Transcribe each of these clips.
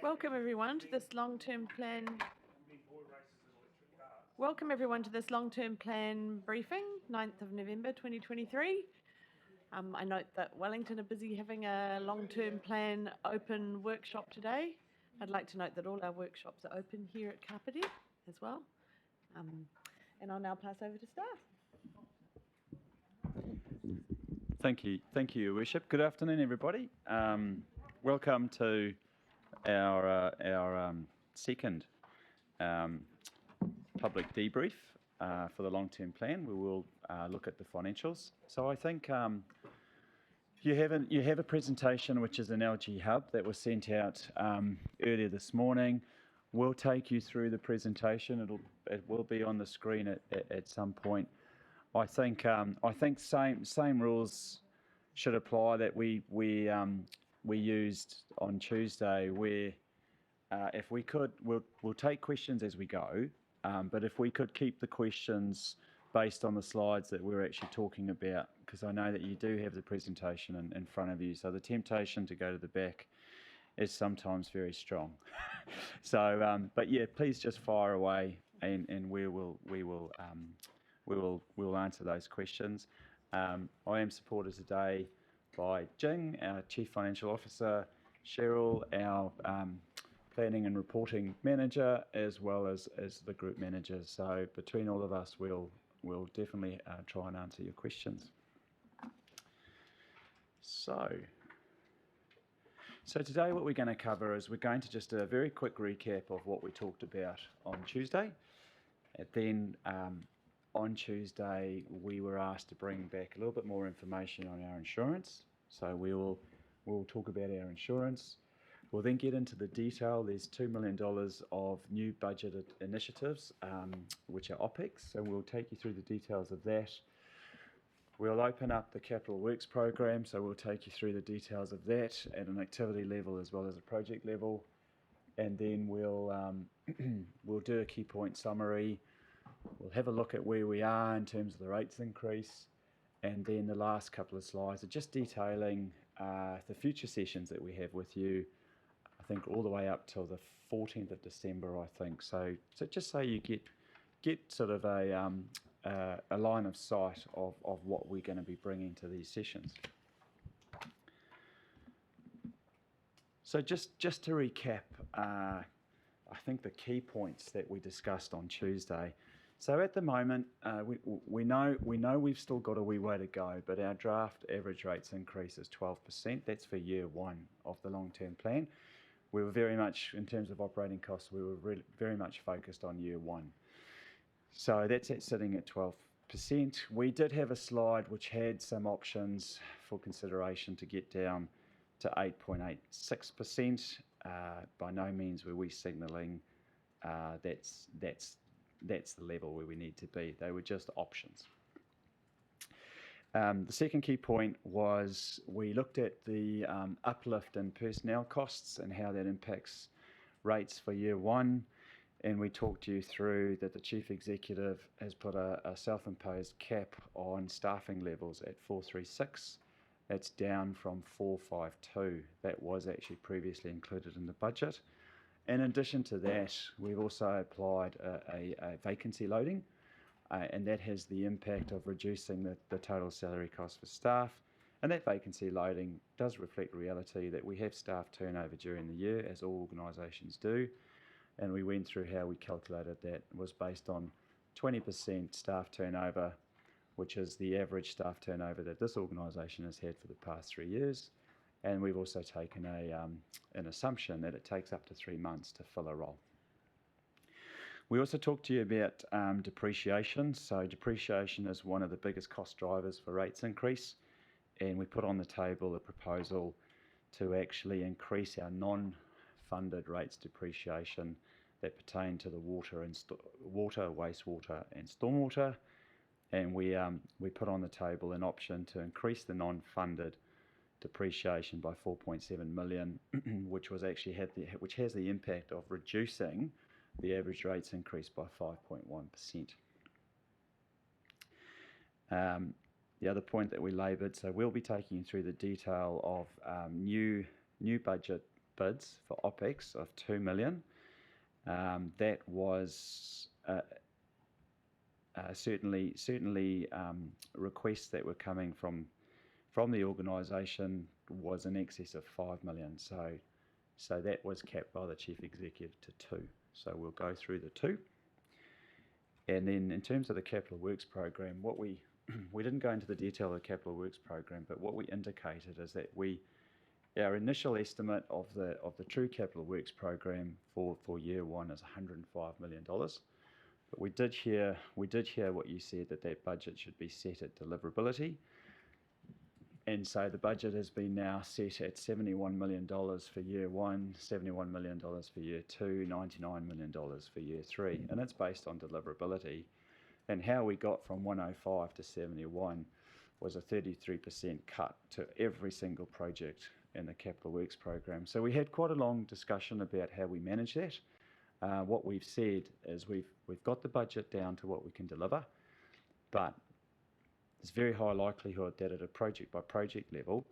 Welcome everyone to this long-term plan. Welcome everyone to this long-term plan briefing, 9th of November 2023. I note that Wellington are busy having a long-term plan open workshop today. I'd like to note that all our workshops are open here at Kapiti as well. And I'll now pass over to staff. Thank you, Your Worship. Good afternoon, everybody. Welcome to our second public debrief for the long-term plan. We will look at the financials. So I think you have a presentation which is an LG Hub that was sent out earlier this morning. We'll take you through the presentation. It will be on the screen at some point. I think same rules should apply that we used on Tuesday, where if we could, we'll take questions as we go, but if we could keep the questions based on the slides that we're actually talking about, because I know that you do have the presentation in front of you, so the temptation to go to the back is sometimes very strong. So, but yeah, please just fire away, and we will answer those questions. I am supported today by Jing, our Chief Financial Officer, Cheryl, our Planning and Reporting Manager, as well as the Group Managers. So between all of us, we'll definitely try and answer your questions. So today what we're going to cover is we're going to just do a very quick recap of what we talked about on Tuesday. And then on Tuesday, we were asked to bring back a little bit more information on our insurance. So we'll talk about our insurance. We'll then get into the detail. There's $2 million of new budgeted initiatives, which are OPEX. So we'll take you through the details of that. We'll open up the capital works program. So we'll take you through the details of that at an activity level as well as a project level. And then we'll do a key point summary. We'll have a look at where we are in terms of the rates increase. And then the last couple of slides are just detailing the future sessions that we have with you, I think all the way up till the 14th of December, I think. So just so you get sort of a line of sight of what we're going to be bringing to these sessions. So just to recap, I think the key points that we discussed on Tuesday. So at the moment, we know we've still got a wee way to go, but our draft average rates increase is 12%. That's for year one of the long-term plan. We were very much, in terms of operating costs, we were very much focused on year one. So that's sitting at 12%. We did have a slide which had some options for consideration to get down to 8.86%. By no means were we signalling that's the level where we need to be. They were just options. The second key point was we looked at the uplift in personnel costs and how that impacts rates for year one. And we talked you through that the Chief Executive has put a self-imposed cap on staffing levels at 436. That's down from 452. That was actually previously included in the budget. In addition to that, we've also applied a vacancy loading, and that has the impact of reducing the total salary cost for staff. And that vacancy loading does reflect reality that we have staff turnover during the year, as all organisations do. And we went through how we calculated that. It was based on 20% staff turnover, which is the average staff turnover that this organisation has had for the past 3 years. And we've also taken an assumption that it takes up to 3 months to fill a role. We also talked to you about depreciation. So depreciation is one of the biggest cost drivers for rates increase. And we put on the table a proposal to actually increase our non-funded rates depreciation that pertain to the water, wastewater and stormwater. And we put on the table an option to increase the non-funded depreciation by 4.7 million, which has the impact of reducing the average rates increase by 5.1%. The other point that we laboured, so we'll be taking you through the detail of new budget bids for OPEX of 2 million. That was certainly requests that were coming from the organisation was in excess of 5 million. So that was capped by the Chief Executive to 2. So we'll go through the 2. And then in terms of the Capital Works program, what we didn't go into the detail of the Capital Works program, but what we indicated is that our initial estimate of the true Capital Works program for year 1 is $105 million. But we did hear what you said, that budget should be set at deliverability. And so the budget has been now set at $71 million for year 1, $71 million for year 2, $99 million for year 3. And it's based on deliverability. And how we got from 105 to 71 was a 33% cut to every single project in the Capital Works program. So we had quite a long discussion about how we manage that. What we've said is we've got the budget down to what we can deliver, but there's very high likelihood that at a project by project level,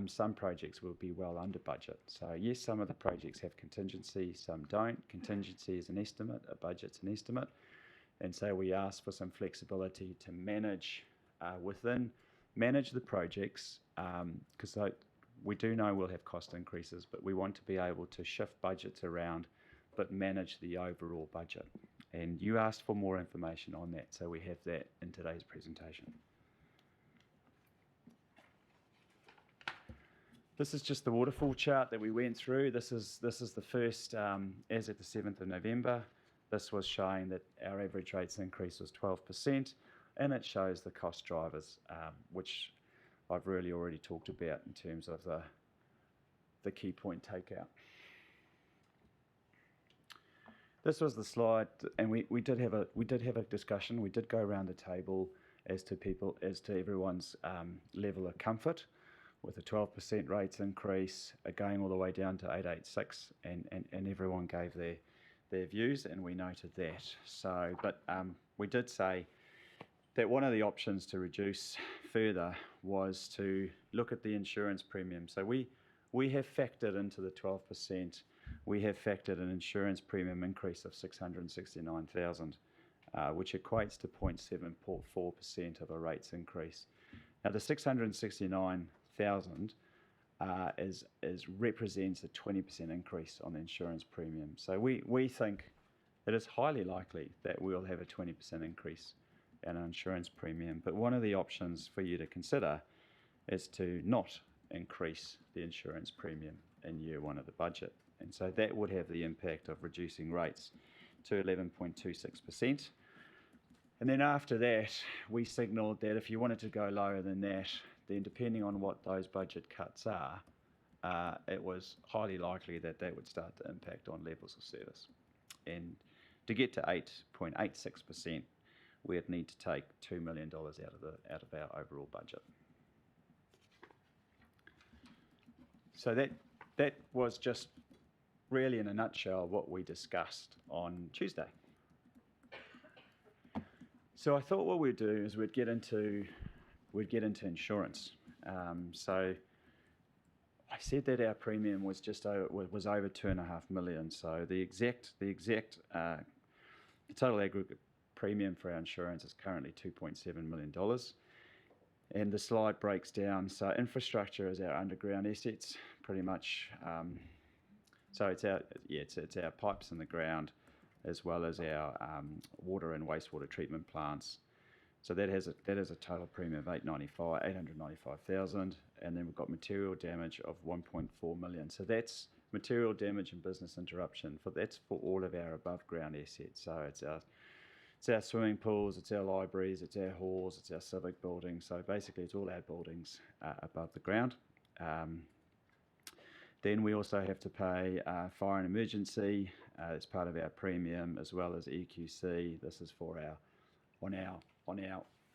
some projects will be well under budget. So yes, some of the projects have contingency, some don't. Contingency is an estimate, a budget's an estimate. And so we ask for some flexibility to manage the projects, because we do know we'll have cost increases, but we want to be able to shift budgets around, but manage the overall budget. And you asked for more information on that, so we have that in today's presentation. This is just the waterfall chart that we went through. This is the first, as at the 7th of November. This was showing that our average rates increase was 12%, and it shows the cost drivers, which I've really already talked about in terms of the key point takeout. This was the slide, and we did have a discussion. We did go around the table as to everyone's level of comfort with a 12% rates increase, going all the way down to 886, and everyone gave their views, and we noted that. So, but we did say that one of the options to reduce further was to look at the insurance premium. So we have factored into the 12%, we have factored an insurance premium increase of 669,000, which equates to 0.74% of a rates increase. Now the 669,000 represents a 20% increase on the insurance premium. So we think it is highly likely that we'll have a 20% increase in our insurance premium. But one of the options for you to consider is to not increase the insurance premium in year 1 of the budget. And so that would have the impact of reducing rates to 11.26%. And then after that, we signalled that if you wanted to go lower than that, then depending on what those budget cuts are, it was highly likely that that would start to impact on levels of service. And to get to 8.86%, we'd need to take $2 million out of our overall budget. So that was just really in a nutshell what we discussed on Tuesday. So I thought what we'd do is we'd get into insurance. So I said that our premium was was over 2.5 million. So the total aggregate premium for our insurance is currently $2.7 million. And the slide breaks down. So infrastructure is our underground assets, pretty much. So it's our pipes in the ground, as well as our water and wastewater treatment plants. So that has a total premium of 895,000, and then we've got material damage of 1.4 million. So that's material damage and business interruption. That's for all of our above ground assets. So it's our swimming pools, it's our libraries, it's our halls, it's our civic buildings. So basically, it's all our buildings above the ground. Then we also have to pay fire and emergency as part of our premium, as well as EQC. This is for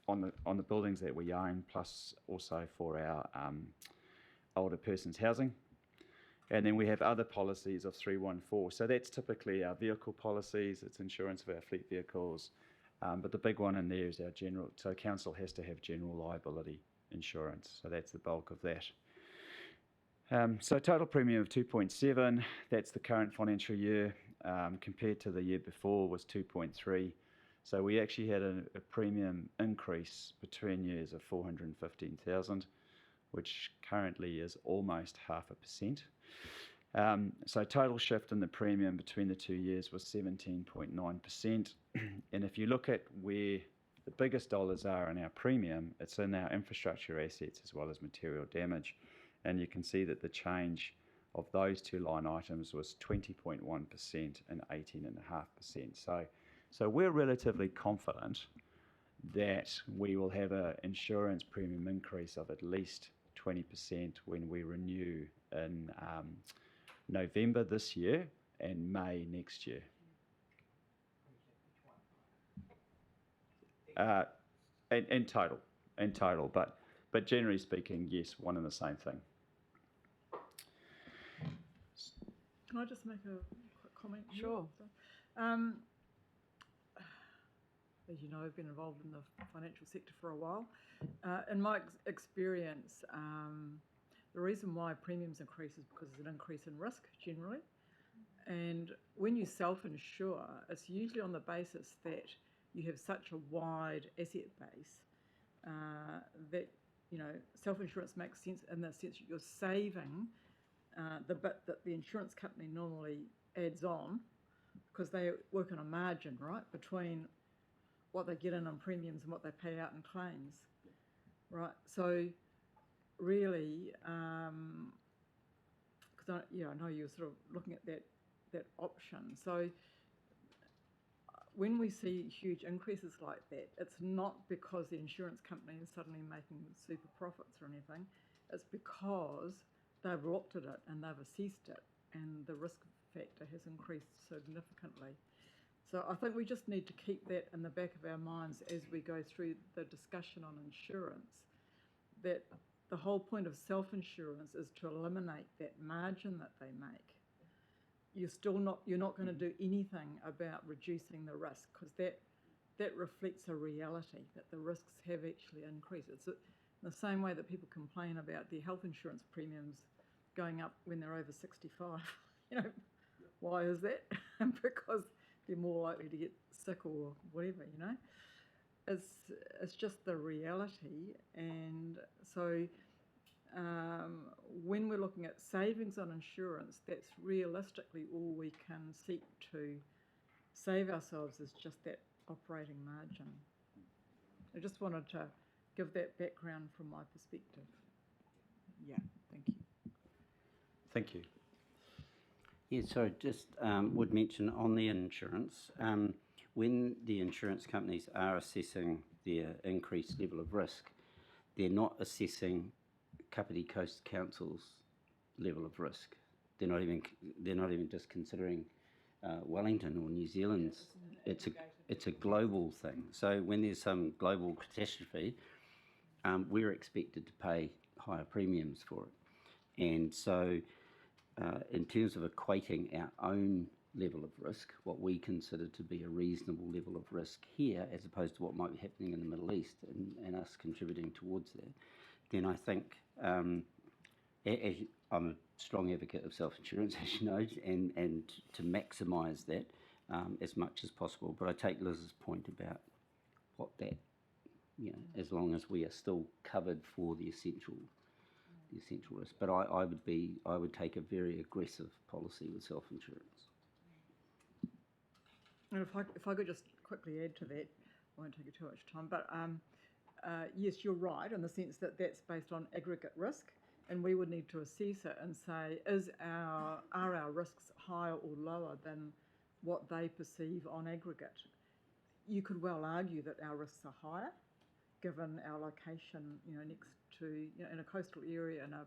on the buildings that we own, plus also for our older persons housing. And then we have other policies of 314. So that's typically our vehicle policies. It's insurance of our fleet vehicles. But the big one in there is our general. So council has to have general liability insurance. So that's the bulk of that. So total premium of 2.7, that's the current financial year, compared to the year before was 2.3. So we actually had a premium increase between years of 415,000, which currently is almost 0.5%. So total shift in the premium between the 2 years was 17.9%. And if you look at where the biggest dollars are in our premium, it's in our infrastructure assets as well as material damage. And you can see that the change of those two line items was 20.1% and 18.5%. So we're relatively confident that we will have an insurance premium increase of at least 20% when we renew in November this year and May next year. In total, but generally speaking, yes, one and the same thing. Can I just make a quick comment? Sure. As you know, I've been involved in the financial sector for a while. In my experience, the reason why premiums increase is because there's an increase in risk generally. And when you self-insure, it's usually on the basis that you have such a wide asset base that, you know, self-insurance makes sense in the sense that you're saving the bit that the insurance company normally adds on, because they work on a margin, right, between what they get in on premiums and what they pay out in claims, right? So really, because I know you're sort of looking at that option. So when we see huge increases like that, it's not because the insurance company is suddenly making super profits or anything. It's because they've looked at it and they've assessed it, and the risk factor has increased significantly. So I think we just need to keep that in the back of our minds as we go through the discussion on insurance, that the whole point of self-insurance is to eliminate that margin that they make. You're not going to do anything about reducing the risk, because that reflects a reality that the risks have actually increased. It's in the same way that people complain about their health insurance premiums going up when they're over 65. You know, why is that? Because they're more likely to get sick or whatever, you know. It's just the reality. And so when we're looking at savings on insurance, that's realistically all we can seek to save ourselves, is just that operating margin. I just wanted to give that background from my perspective. Yeah, thank you. Thank you. Yeah, so just would mention on the insurance, when the insurance companies are assessing their increased level of risk, they're not assessing Kapiti Coast Council's level of risk. They're not even just considering Wellington or New Zealand's. It's a global thing. So when there's some global catastrophe, we're expected to pay higher premiums for it. And so in terms of equating our own level of risk, what we consider to be a reasonable level of risk here, as opposed to what might be happening in the Middle East, and us contributing towards that, then I think I'm a strong advocate of self-insurance, as you know, and to maximise that as much as possible. But I take Liz's point about what that, you know, as long as we are still covered for the essential risk. But I would take a very aggressive policy with self-insurance. And if I could just quickly add to that, I won't take you too much time, but yes, you're right in the sense that that's based on aggregate risk, and we would need to assess it and say, are our risks higher or lower than what they perceive on aggregate? You could well argue that our risks are higher, given our location, you know, next to, you know, in a coastal area, in a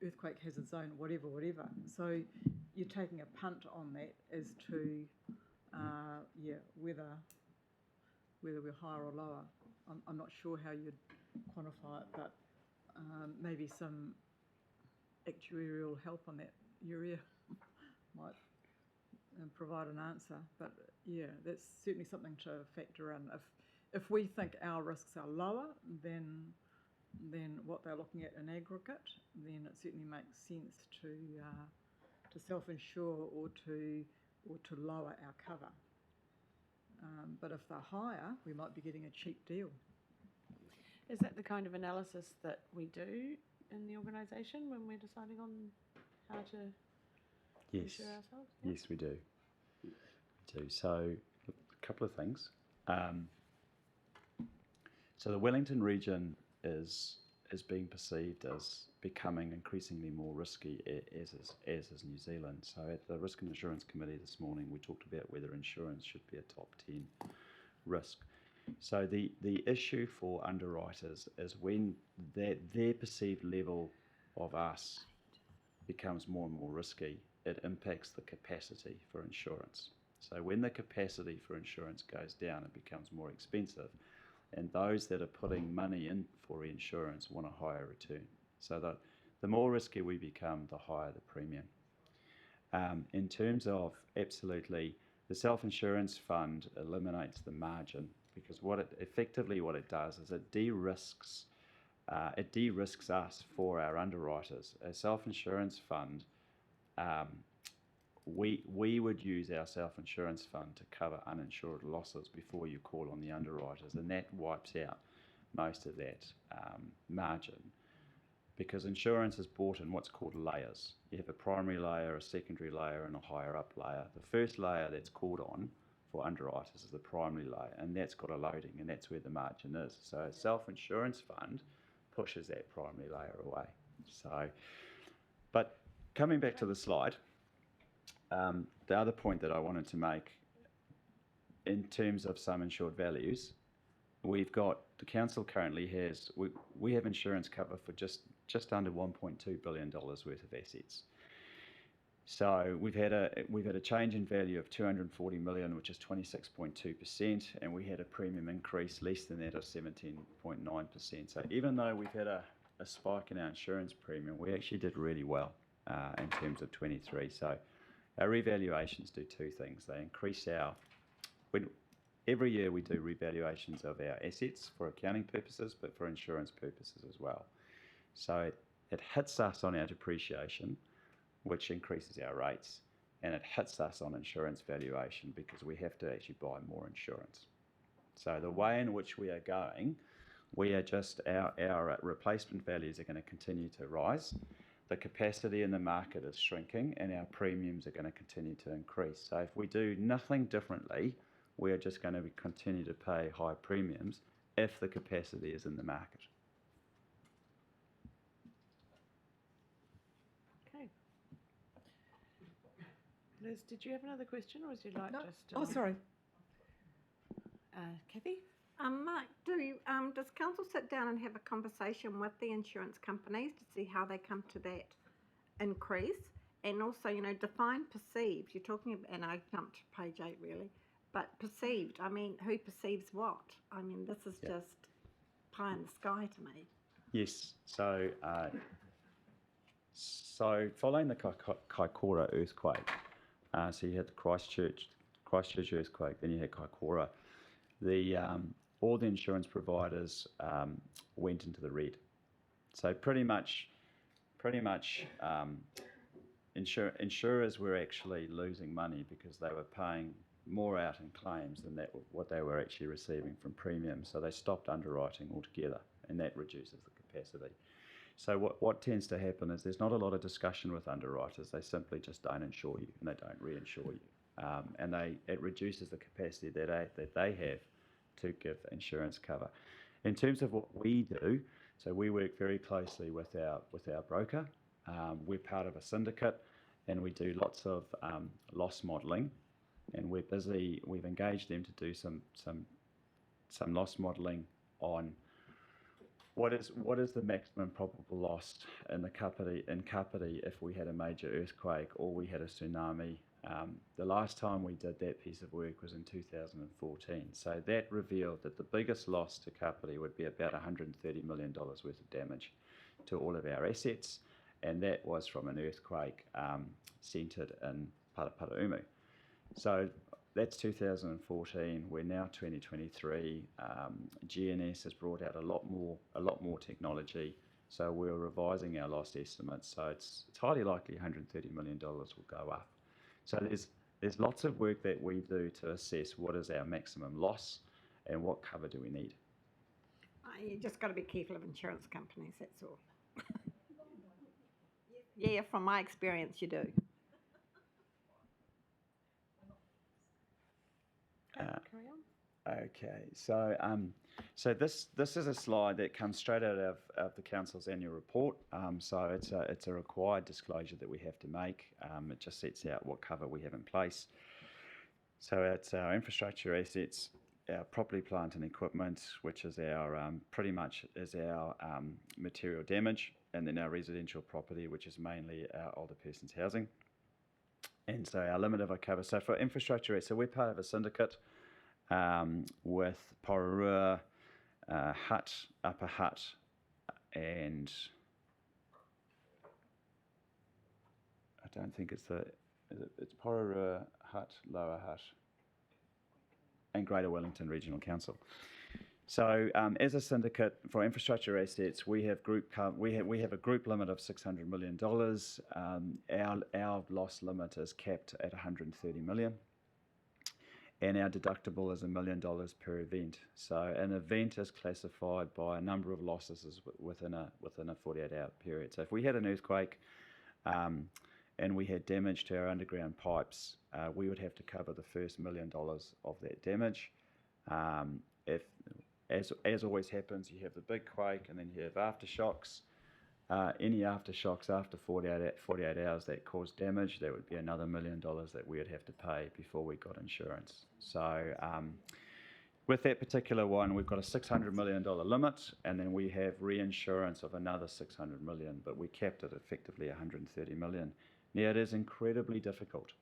earthquake hazard zone, whatever. So you're taking a punt on that as to whether we're higher or lower. I'm not sure how you'd quantify it, but maybe some actuarial help on that area might provide an answer. But yeah, that's certainly something to factor in. If we think our risks are lower, then what they're looking at in aggregate, then it certainly makes sense to self-insure or to lower our cover. But if they're higher, we might be getting a cheap deal. Is that the kind of analysis that we do in the organisation when we're deciding on how to Yes. insure ourselves? Yeah. Yes, we do. We do. So, a couple of things. So the Wellington region is being perceived as becoming increasingly more risky, as is New Zealand. So at the Risk and Insurance Committee this morning, we talked about whether insurance should be a top 10 risk. So the issue for underwriters is when their perceived level of us becomes more and more risky, it impacts the capacity for insurance. So when the capacity for insurance goes down, it becomes more expensive. And those that are putting money in for insurance want a higher return. So the more risky we become, the higher the premium. In terms of absolutely, the self-insurance fund eliminates the margin because what it does is it de-risks us for our underwriters. A self-insurance fund, we would use our self-insurance fund to cover uninsured losses before you call on the underwriters, and that wipes out most of that margin because insurance is bought in what's called layers. You have a primary layer, a secondary layer, and a higher up layer. The first layer that's called on for underwriters is the primary layer, and that's got a loading, and that's where the margin is. So a self-insurance fund pushes that primary layer away. So, but coming back to the slide, the other point that I wanted to make in terms of sum insured values, we've got, the council currently has, we have insurance cover for just under $1.2 billion worth of assets. So we've had a change in value of 240 million, which is 26.2%, and we had a premium increase less than that of 17.9%. So even though we've had a spike in our insurance premium, we actually did really well in terms of 23. So our revaluations do two things. They increase every year we do revaluations of our assets for accounting purposes, but for insurance purposes as well. So it hits us on our depreciation, which increases our rates, and it hits us on insurance valuation because we have to actually buy more insurance. So the way in which we are going, our replacement values are going to continue to rise. The capacity in the market is shrinking and our premiums are going to continue to increase. So if we do nothing differently, we are just going to continue to pay high premiums if the capacity is in the market. Okay. Liz, did you have another question, or would you like No. just... Oh, sorry. Kathy? Mark, does council sit down and have a conversation with the insurance companies to see how they come to that increase? And also, define perceived. You're talking about, and I jumped to page 8 really, but perceived, I mean, who perceives what? I mean, this is just pie in the sky to me. Yes. So following the Kaikoura earthquake, so you had the Christchurch earthquake, then you had Kaikoura. All the insurance providers went into the red. So pretty much, insurers were actually losing money because they were paying more out in claims than what they were actually receiving from premiums. So they stopped underwriting altogether, and that reduces the capacity. So what tends to happen is there's not a lot of discussion with underwriters. They simply just don't insure you, and they don't reinsure you, and it reduces the capacity that they have to give insurance cover. In terms of what we do, so we work very closely with our broker. We're part of a syndicate, and we do lots of loss modelling, and we've engaged them to do some loss modelling on what is the maximum probable loss in Kapiti if we had a major earthquake or we had a tsunami. The last time we did that piece of work was in 2014. So that revealed that the biggest loss to Kapiti would be about $130 million worth of damage to all of our assets, and that was from an earthquake centred in Parapara-Umu. So that's 2014. We're now 2023. GNS has brought out a lot more technology. So we're revising our loss estimates. So it's highly likely $130 million will go up. So there's lots of work that we do to assess what is our maximum loss and what cover do we need. You just got to be careful of insurance companies, that's all. Yeah, from my experience, you do. Carry on. Okay, so this is a slide that comes straight out of the council's annual report. So it's a required disclosure that we have to make. It just sets out what cover we have in place. So it's our infrastructure assets, our property, plant and equipment, which is our pretty much is our material damage, and then our residential property, which is mainly our older person's housing. And so our limit of our cover. So for infrastructure, so we're part of a syndicate with Pororua, Hutt, Upper Hutt, and I don't think it's Pororua, Hutt, Lower Hutt, and Greater Wellington Regional Council. So as a syndicate for infrastructure assets, we have a group limit of $600 million. Our loss limit is capped at $130 million. And our deductible is $1 million per event. So an event is classified by a number of losses within a 48-hour period. So if we had an earthquake and we had damage to our underground pipes, we would have to cover the first $1 million of that damage. If, as always happens, you have the big quake and then you have aftershocks. Any aftershocks after 48 hours that cause damage, that would be another $1 million that we would have to pay before we got insurance. So with that particular one, we've got a $600 million limit, and then we have reinsurance of another $600 million, but we capped it effectively $130 million. Now, it is incredibly difficult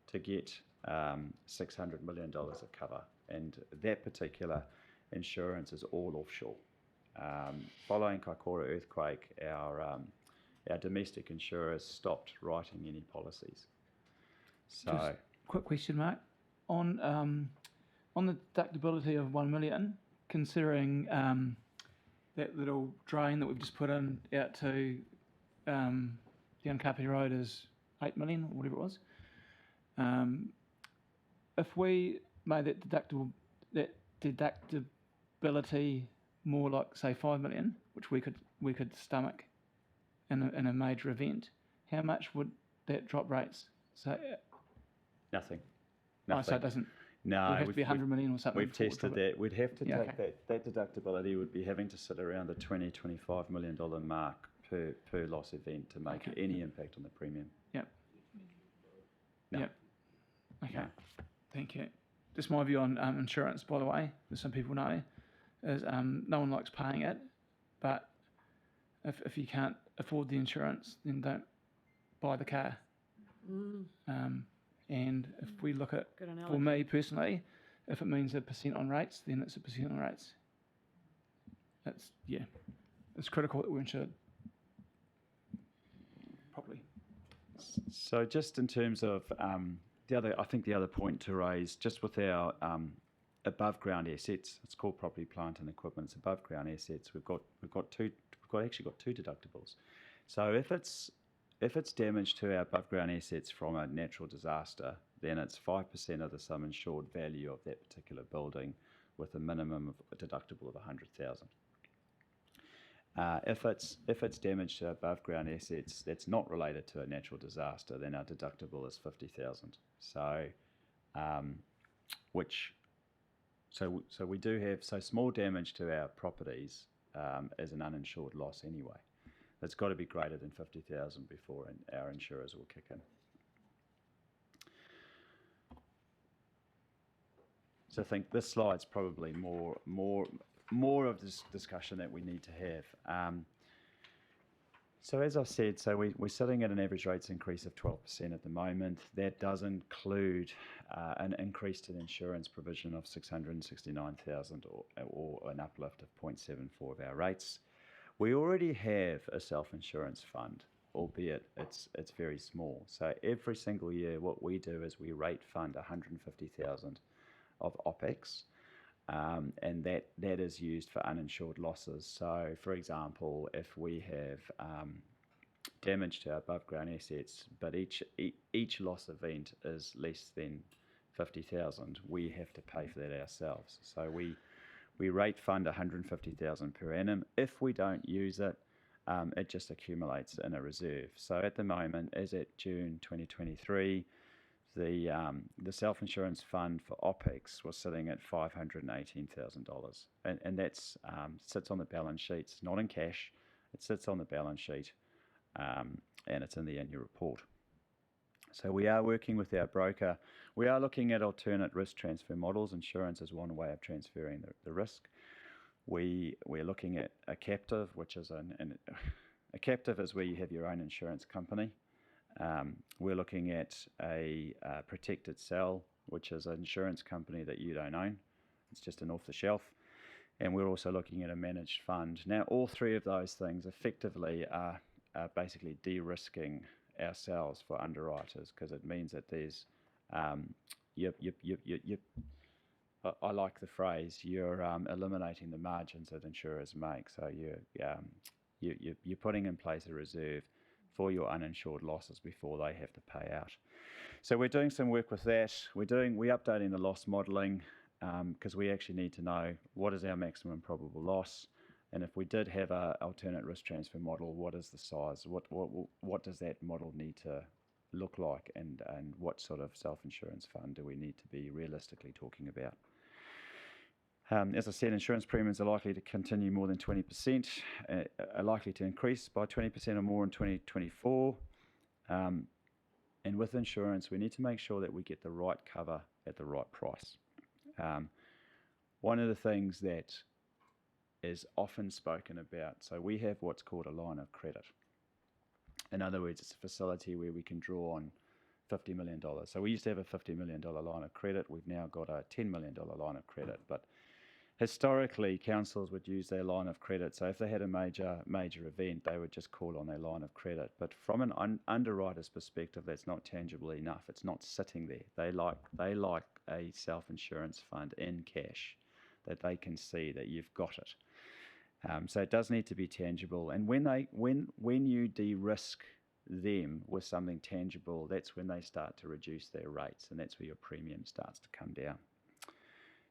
to get $600 million of cover, and that particular insurance is all offshore. Following Kaikoura earthquake, our domestic insurers stopped writing any policies. So, Just quick question, Mark. On the deductibility of $1 million, considering that little drain that we've just put in out to down Kapiti Road is $8 million or whatever it was. If we made that deductibility more like, say, $5 million, which we could stomach in a major event, how much would that drop rates? So nothing. oh, so it doesn't. No, It would have to be 100 million or something. We've before it tested drop it. that. We'd have to Yeah, take okay. that deductibility would be having to sit around the $20-25 million mark per loss event to make Okay. any impact on the premium. Yep. No. Yep. Okay. No. Thank you. Just my view on insurance, by the way, as some people know, is no one likes paying it, but if you can't afford the insurance, then don't buy the car. And if we look at, Good for analogy. me personally, if it means 1% on rates, then it's 1% on rates. It's critical that we're insured properly. So just in terms of I think the other point to raise, just with our above ground assets, it's called property, plant and equipment. It's above ground assets. We've actually got two deductibles. So if it's damage to our above ground assets from a natural disaster, then it's 5% of the sum insured value of that particular building, with a minimum of a deductible of $100,000. If it's damage to above ground assets that's not related to a natural disaster, then our deductible is $50,000. So, so we do have small damage to our properties is an uninsured loss anyway. It's got to be greater than $50,000 before our insurers will kick in. So I think this slide's probably more of this discussion that we need to have. So as I said, we're sitting at an average rates increase of 12% at the moment. That does include an increase to the insurance provision of $669,000 or an uplift of 0.74 of our rates. We already have a self-insurance fund, albeit it's very small. So every single year what we do is we rate fund $150,000 of OPEX and that is used for uninsured losses. So, for example, if we have damage to our above ground assets, but each loss event is less than 50,000, we have to pay for that ourselves. So we rate fund 150,000 per annum. If we don't use it, it just accumulates in a reserve. So at the moment, as at June 2023, the self-insurance fund for OPEX was sitting at $518,000, and that's sits on the balance sheet. It's not in cash. It sits on the balance sheet, and it's in the annual report. So we are working with our broker. We are looking at alternate risk transfer models. Insurance is one way of transferring the risk. We're looking at a captive, which is a captive is where you have your own insurance company. We're looking at a protected cell, which is an insurance company that you don't own. It's just an off-the-shelf. And we're also looking at a managed fund. Now, all three of those things effectively are basically de-risking ourselves for underwriters, because it means that there's I like the phrase, you're eliminating the margins that insurers make. So you're putting in place a reserve for your uninsured losses before they have to pay out. So we're doing some work with that. We're updating the loss modelling, because we actually need to know what is our maximum probable loss, and if we did have an alternate risk transfer model, what is the size? What does that model need to look like, and what sort of self-insurance fund do we need to be realistically talking about? As I said, insurance premiums are likely to continue more than 20%, are likely to increase by 20% or more in 2024. And with insurance, we need to make sure that we get the right cover at the right price. One of the things that is often spoken about, so we have what's called a line of credit. In other words, it's a facility where we can draw on $50 million. So we used to have a $50 million line of credit. We've now got a $10 million line of credit. But historically, councils would use their line of credit. So if they had a major event, they would just call on their line of credit. But from an underwriter's perspective, that's not tangible enough. It's not sitting there. They like a self-insurance fund in cash, that they can see that you've got it. So it does need to be tangible. And when you de-risk them with something tangible, that's when they start to reduce their rates, and that's where your premium starts to come down.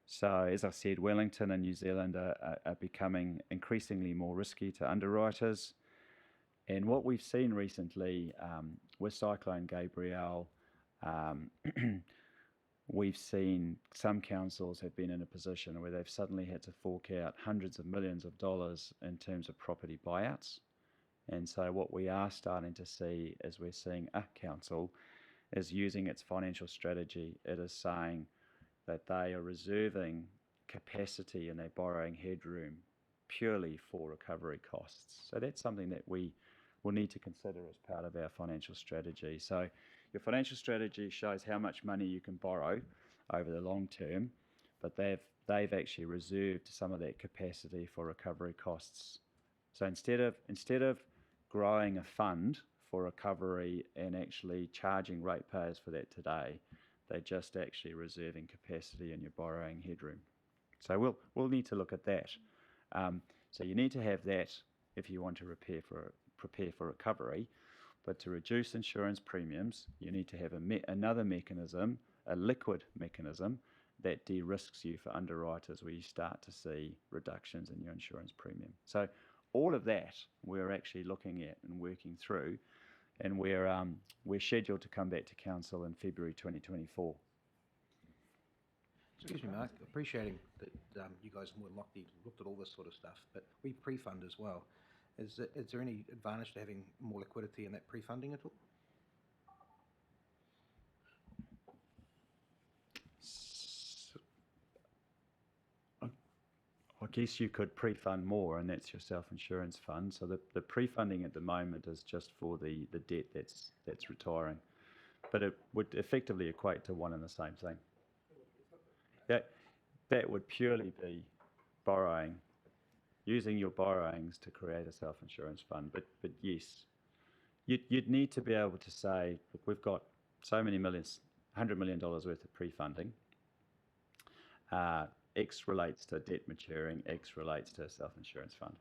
So as I said, Wellington and New Zealand are becoming increasingly more risky to underwriters. And what we've seen recently with Cyclone Gabrielle, we've seen some councils have been in a position where they've suddenly had to fork out hundreds of millions of dollars in terms of property buyouts. And so what we are starting to see is we're seeing a council is using its financial strategy. It is saying that they are reserving capacity in their borrowing headroom purely for recovery costs. So that's something that we will need to consider as part of our financial strategy. So your financial strategy shows how much money you can borrow over the long term, but they've actually reserved some of that capacity for recovery costs. So instead of growing a fund for recovery and actually charging ratepayers for that today, they're just actually reserving capacity in your borrowing headroom. So we'll need to look at that. So you need to have that if you want to prepare for recovery. But to reduce insurance premiums, you need to have another mechanism, a liquid mechanism, that de-risks you for underwriters, where you start to see reductions in your insurance premium. So all of that we're actually looking at and working through, and we're scheduled to come back to council in February 2024. Excuse me, Mark. Appreciating that you guys more than likely looked at all this sort of stuff, but we pre-fund as well. Is there any advantage to having more liquidity in that pre-funding at all? I guess you could pre-fund more, and that's your self-insurance fund. So the pre-funding at the moment is just for the debt that's retiring, but it would effectively equate to one and the same thing. That would purely be borrowing, using your borrowings to create a self-insurance fund. But yes, you'd need to be able to say, look, we've got so many millions, $100 million worth of pre-funding. X relates to debt maturing, X relates to a self-insurance fund.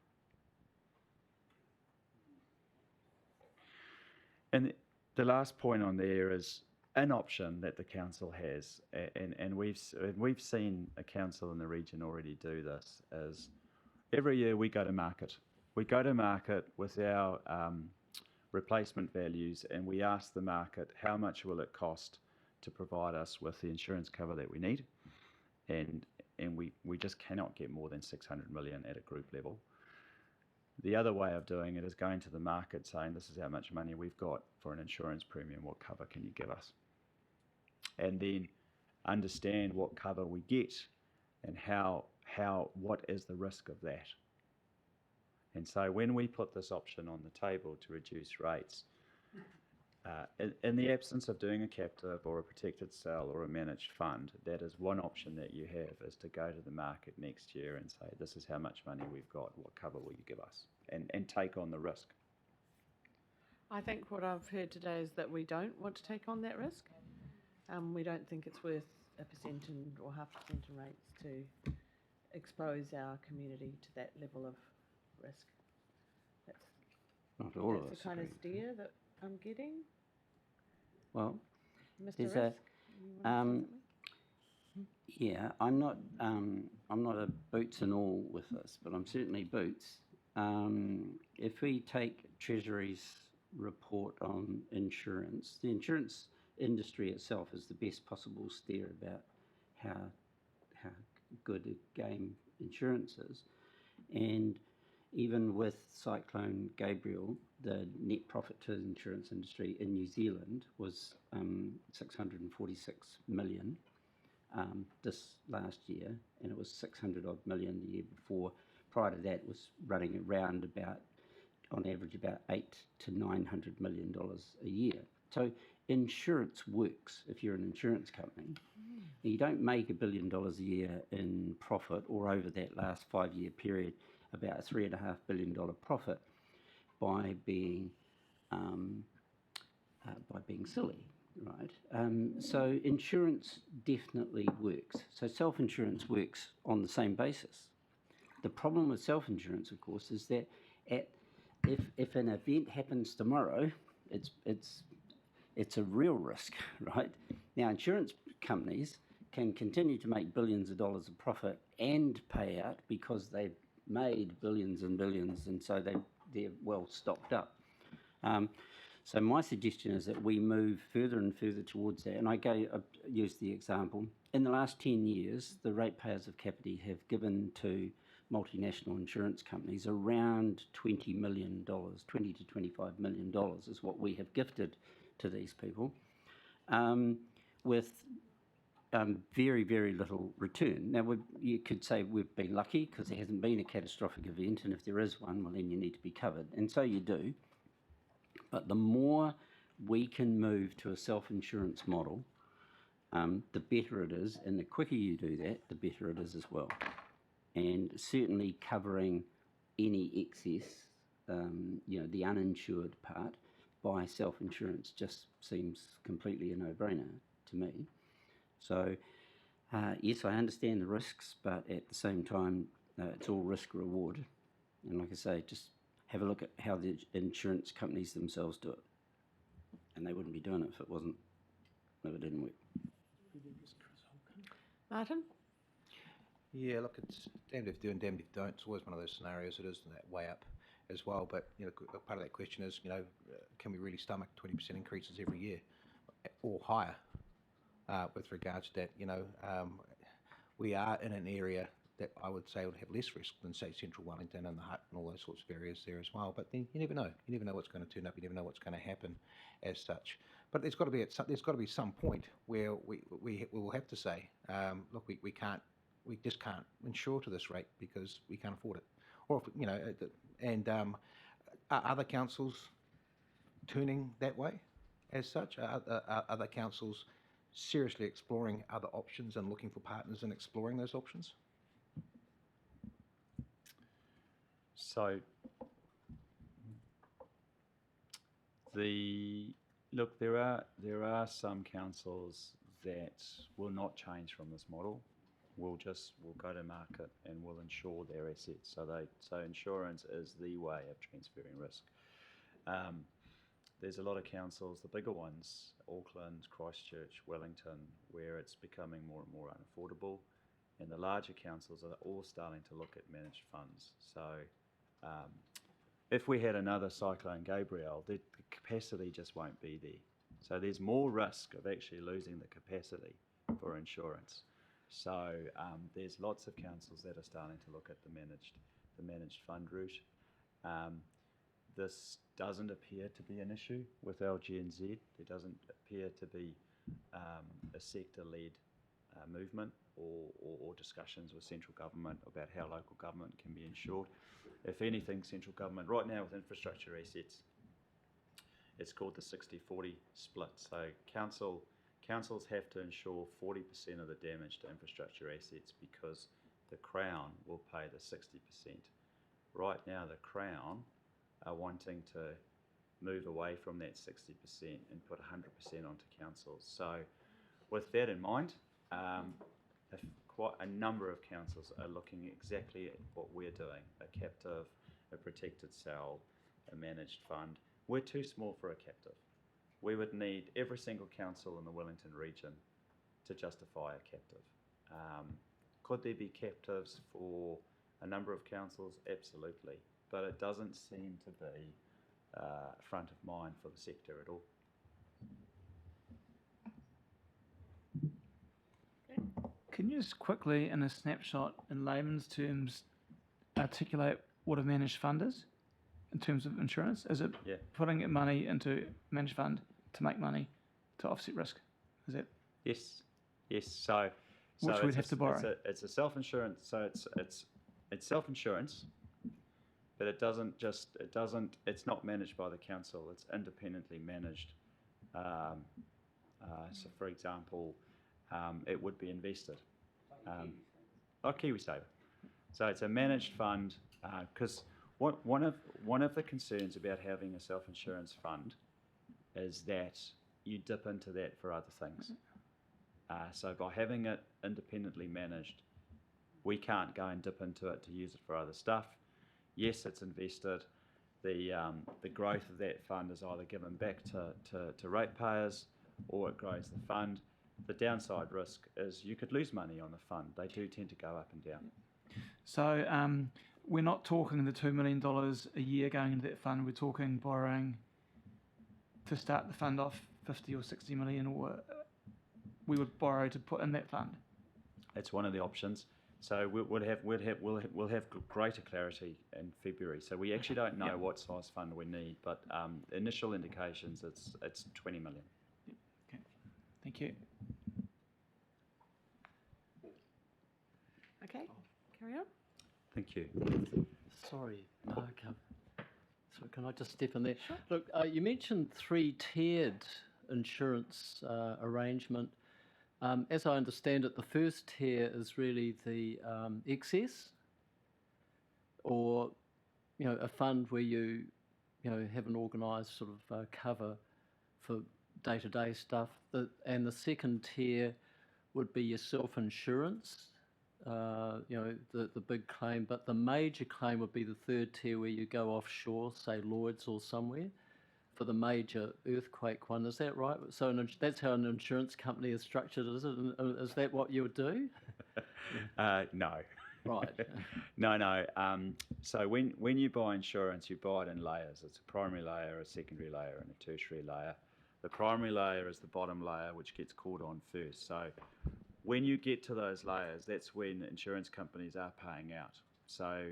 And the last point on there is an option that the council has, and we've seen a council in the region already do this, is every year we go to market. We go to market with our replacement values, and we ask the market, how much will it cost to provide us with the insurance cover that we need? And we just cannot get more than 600 million at a group level. The other way of doing it is going to the market saying, this is how much money we've got for an insurance premium, what cover can you give us? And then understand what cover we get and what is the risk of that. And so when we put this option on the table to reduce rates, in the absence of doing a captive or a protected sale or a managed fund, that is one option that you have, is to go to the market next year and say, this is how much money we've got, what cover will you give us? And take on the risk. I think what I've heard today is that we don't want to take on that risk. We don't think it's worth 1% or 0.5% in rates to expose our community to that level of risk. Not all of That's us the kind of agree. steer that I'm getting. Well, Mr. there's Risk, you want to say something? yeah, I'm not a boots and all with this, but I'm certainly boots. If we take Treasury's report on insurance, the insurance industry itself is the best possible steer about how good a game insurance is. And even with Cyclone Gabriel, the net profit to the insurance industry in New Zealand was 646 million this last year, and it was 600 odd million the year before. Prior to that was running around about, on average, about $800 to $900 million a year. So insurance works if you're an insurance company. You don't make $1 billion a year in profit, or over that last 5-year period, about a $3.5 billion profit by being silly, right? So insurance definitely works. So self-insurance works on the same basis. The problem with self-insurance, of course, is that if an event happens tomorrow, it's a real risk, right? Now, insurance companies can continue to make billions of dollars of profit and pay out because they've made billions and billions, and so they're well stocked up. So my suggestion is that we move further and further towards that. And I use the example. In the last 10 years, the ratepayers of Kapiti have given to multinational insurance companies around $20 million, $20 to $25 million is what we have gifted to these people, with very, very little return. Now, you could say we've been lucky because there hasn't been a catastrophic event, and if there is one, well, then you need to be covered. And so you do. But the more we can move to a self-insurance model, the better it is, and the quicker you do that, the better it is as well. And certainly covering any excess, the uninsured part, by self-insurance just seems completely a no-brainer to me. So, yes, I understand the risks, but at the same time, it's all risk-reward. And like I say, just have a look at how the insurance companies themselves do it. And they wouldn't be doing it if it didn't work. Martin? Yeah, look, it's damned if do and damned if don't. It's always one of those scenarios. It is that way up as well. But part of that question is, can we really stomach 20% increases every year or higher? With regards to that, we are in an area that I would say would have less risk than, say, Central Wellington and the Hutt and all those sorts of areas there as well. But then you never know. You never know what's going to turn up. You never know what's going to happen as such. But there's got to be some point where we will have to say, look, we just can't insure to this rate because we can't afford it. Or are other councils turning that way as such? Are other councils seriously exploring other options and looking for partners and exploring those options? So there are some councils that will not change from this model. will go to market and will insure their assets. So insurance is the way of transferring risk. There's a lot of councils, the bigger ones, Auckland, Christchurch, Wellington, where it's becoming more and more unaffordable, and the larger councils are all starting to look at managed funds. So if we had another Cyclone Gabrielle, the capacity just won't be there. So there's more risk of actually losing the capacity for insurance. So there's lots of councils that are starting to look at the managed fund route. This doesn't appear to be an issue with LGNZ. There doesn't appear to be a sector-led movement or discussions with central government about how local government can be insured. If anything, central government, right now with infrastructure assets, it's called the 60-40 split. So councils have to insure 40% of the damage to infrastructure assets because the Crown will pay the 60%. Right now, the Crown are wanting to move away from that 60% and put 100% onto councils. So with that in mind, quite a number of councils are looking exactly at what we're doing, a captive, a protected cell, a managed fund. We're too small for a captive. We would need every single council in the Wellington region to justify a captive. Could there be captives for a number of councils? Absolutely. But it doesn't seem to be front of mind for the sector at all. Can you just quickly, in a snapshot, in layman's terms, articulate what a managed fund is in terms of insurance? Is it putting money into a managed fund to make money to offset risk? Is that? Yes. So which we'd have to borrow. It's a self-insurance. So it's self-insurance, but it's not managed by the council. It's independently managed. So, for example, it would be invested. KiwiSaver. So it's a managed fund because one of the concerns about having a self-insurance fund is that you dip into that for other things. So by having it independently managed, we can't go and dip into it to use it for other stuff. Yes, it's invested. The growth of that fund is either given back to ratepayers or it grows the fund. The downside risk is you could lose money on the fund. They do tend to go up and down. So we're not talking the $2 million a year going into that fund. We're talking borrowing to start the fund off 50 or 60 million, or we would borrow to put in that fund. It's one of the options. So we'll have greater clarity in February. So we actually don't know what size fund we need, but initial indications it's 20 million. Okay, thank you. Okay, carry on. Thank you. Sorry, Mark. So can I just step in there? Sure. Look, you mentioned three-tiered insurance arrangement. As I understand it, the first tier is really the excess, or a fund where you have an organised sort of cover for day-to-day stuff. And the second tier would be your self-insurance. The big claim, but the major claim would be the third tier where you go offshore, say Lloyd's or somewhere, for the major earthquake one. Is that right? So that's how an insurance company is structured, is it? Is that what you would do? No. Right. No. So when you buy insurance, you buy it in layers. It's a primary layer, a secondary layer, and a tertiary layer. The primary layer is the bottom layer, which gets called on first. So when you get to those layers, that's when insurance companies are paying out. So,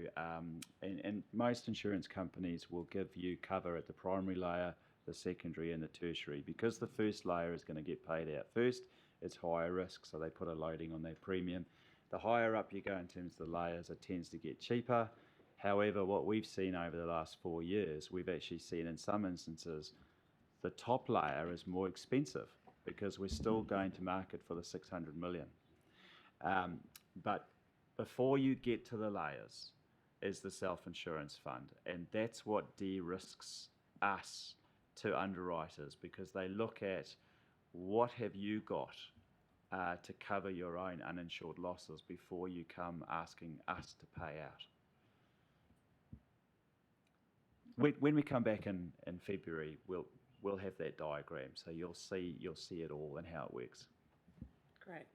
and most insurance companies will give you cover at the primary layer, the secondary, and the tertiary. Because the first layer is going to get paid out first, it's higher risk, so they put a loading on their premium. The higher up you go in terms of the layers, it tends to get cheaper. However, what we've seen over the last 4 years, we've actually seen in some instances, the top layer is more expensive, because we're still going to market for the 600 million. But before you get to the layers is the self-insurance fund. And that's what de-risks us to underwriters, because they look at what have you got to cover your own uninsured losses before you come asking us to pay out. When we come back in February, we'll have that diagram, so you'll see it all and how it works. Great.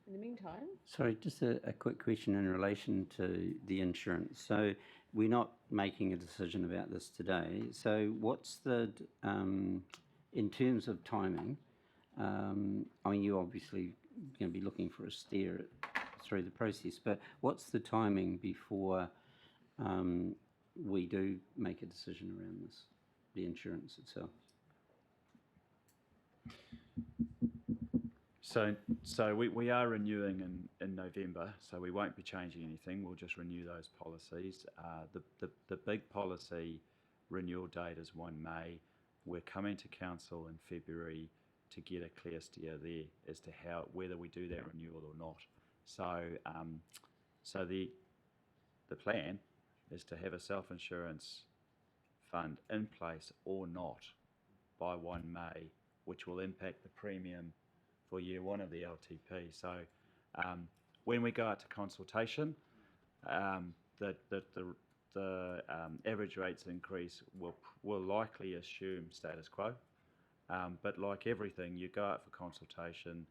In the meantime, Sorry, just a quick question in relation to the insurance. So we're not making a decision about this today. So what's the, in terms of timing, I mean, you're obviously going to be looking for a steer through the process, but what's the timing before we do make a decision around this, the insurance itself? So we are renewing in November, so we won't be changing anything. We'll just renew those policies. The big policy renewal date is 1 May. We're coming to council in February to get a clear steer there as to whether we do that renewal or not. So the plan is to have a self-insurance fund in place or not by 1 May, which will impact the premium for year 1 of the LTP. So when we go out to consultation, the average rates increase will likely assume status quo. But like everything, you go out for consultation,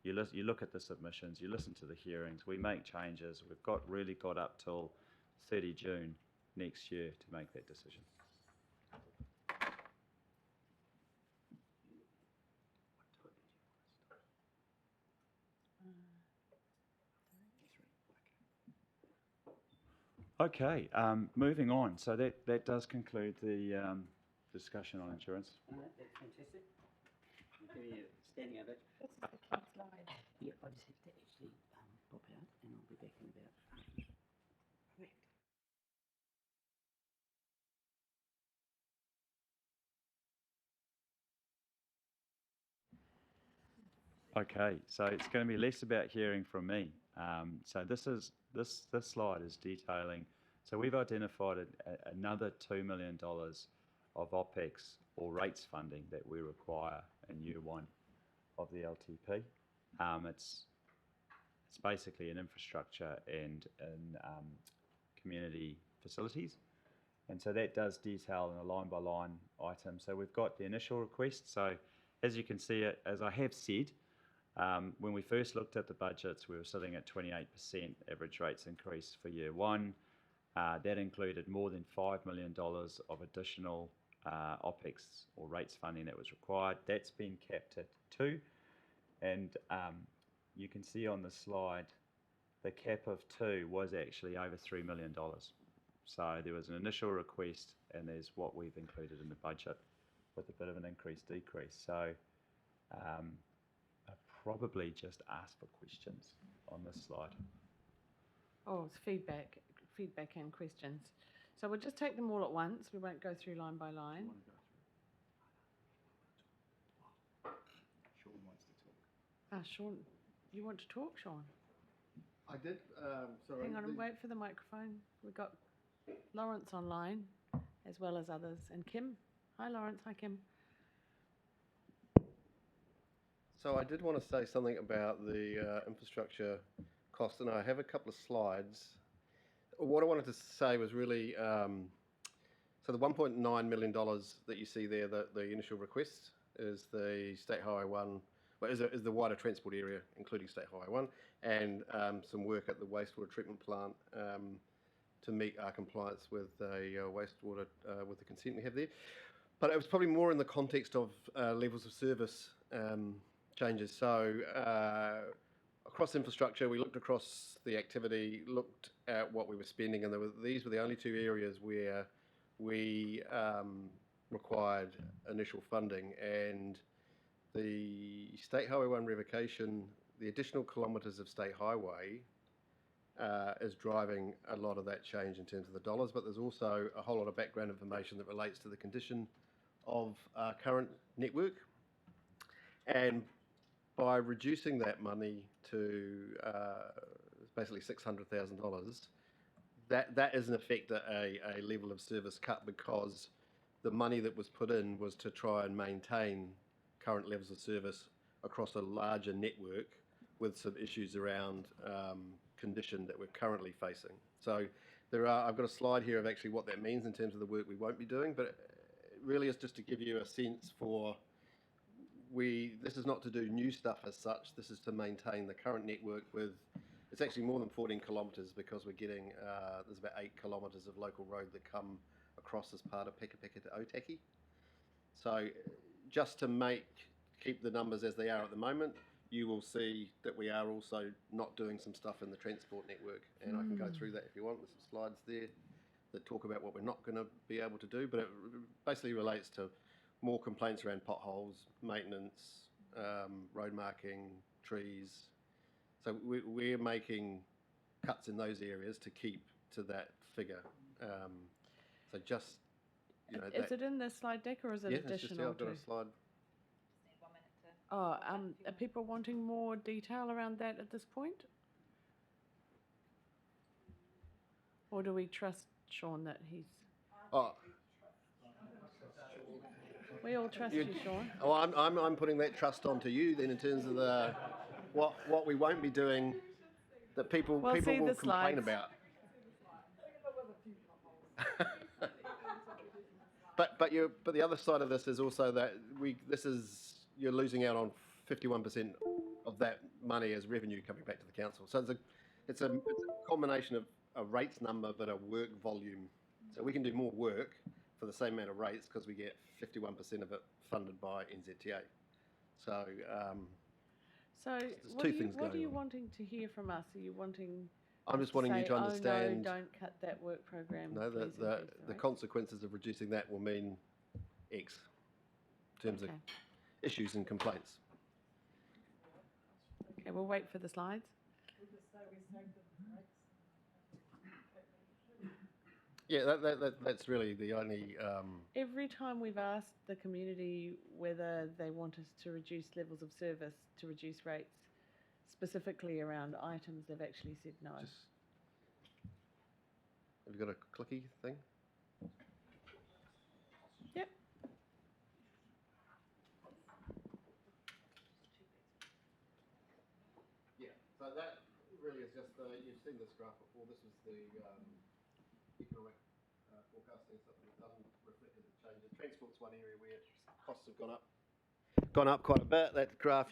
you look at the submissions, you listen to the hearings, we make changes. We've really got up till 30 June next year to make that decision. Okay, moving on. So that does conclude the discussion on insurance. That's fantastic. I'll give you a standing ovation. this is the key slide. Yeah, I just have to actually pop out and I'll be back in about. Okay, so it's going to be less about hearing from me. So this slide is detailing. So we've identified another $2 million of OPEX or rates funding that we require in year 1 of the LTP. It's basically in infrastructure and in community facilities. And so that does detail in a line-by-line item. So we've got the initial request. So as you can see, as I have said, when we first looked at the budgets, we were sitting at 28% average rates increase for year 1. That included more than $5 million of additional OPEX or rates funding that was required. That's been capped at 2. And you can see on the slide, the cap of 2 was actually over $3 million. So there was an initial request, and there's what we've included in the budget with a bit of an increase-decrease. So I probably just ask for questions on this slide. Oh, it's feedback and questions. So we'll just take them all at once. We won't go through line by line. Sean wants to talk. Sean, you want to talk, Sean? I did, sorry. Hang on and wait for the microphone. We've got Lawrence online, as well as others, and Kim. Hi, Lawrence. Hi, Kim. So I did want to say something about the infrastructure cost, and I have a couple of slides. What I wanted to say was really, so the $1.9 million that you see there, the initial request, is the State Highway 1, well, is the wider transport area, including State Highway 1, and some work at the wastewater treatment plant to meet our compliance with wastewater, with the consent we have there. But it was probably more in the context of levels of service changes. So across infrastructure, we looked across the activity, looked at what we were spending, and these were the only 2 areas where we required initial funding. And the State Highway 1 revocation, the additional kilometres of state highway is driving a lot of that change in terms of the dollars, but there's also a whole lot of background information that relates to the condition of our current network. And by reducing that money to basically $600,000, that is in effect a level of service cut, because the money that was put in was to try and maintain current levels of service across a larger network with some issues around condition that we're currently facing. So I've got a slide here of actually what that means in terms of the work we won't be doing, but it really is just to give you a sense for this is not to do new stuff as such, this is to maintain the current network with, it's actually more than 14 kilometres because we're getting, there's about 8 kilometres of local road that come across as part of Pekapeka to Otaki. So just to keep the numbers as they are at the moment, you will see that we are also not doing some stuff in the transport network. And I can go through that if you want. There's some slides there that talk about what we're not going to be able to do, but it basically relates to more complaints around potholes, maintenance, road marking, trees. So we're making cuts in those areas to keep to that figure. So just, you know, Is it in the slide deck or is it yeah, it's just, yeah, additional I've got to? a slide. Oh, are people wanting more detail around that at this point? Or do we trust Sean that he's? Oh, We all trust you, Sean. oh, I'm putting that trust onto you then in terms of the what we won't be doing that people We'll see will the complain slides. about. But the other side of this is also that you're losing out on 51% of that money as revenue coming back to the council. So it's a combination of a rates number but a work volume. So we can do more work for the same amount of rates because we get 51% of it funded by NZTA. So So two things what are going you on. wanting to hear from us? Are you wanting I'm us just wanting you say, to understand. Oh no, don't cut that work program. No, please the increase rate"? consequences of reducing that will mean X in terms Okay. of issues and complaints. Okay, we'll wait for the slides. Yeah, that's really the only. Every time we've asked the community whether they want us to reduce levels of service, to reduce rates, specifically around items, they've actually said no. Have you got a clicky thing? Yep. Yeah, so that really is just you've seen this graph before. This was the economic forecasting stuff that we've done, reflected the changes. Transport's one area where costs have gone up quite a bit. That graph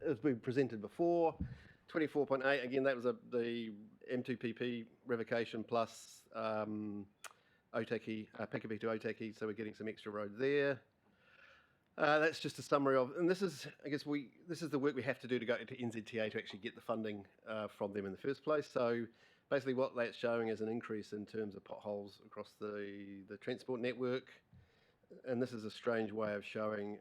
has been presented before. 24.8, again, that was the M2PP revocation plus Otaki, Pekapeka to Otaki, so we're getting some extra road there. That's just a summary of, and this is, I guess this is the work we have to do to go to NZTA to actually get the funding from them in the first place. So basically what that's showing is an increase in terms of potholes across the transport network. And this is a strange way of showing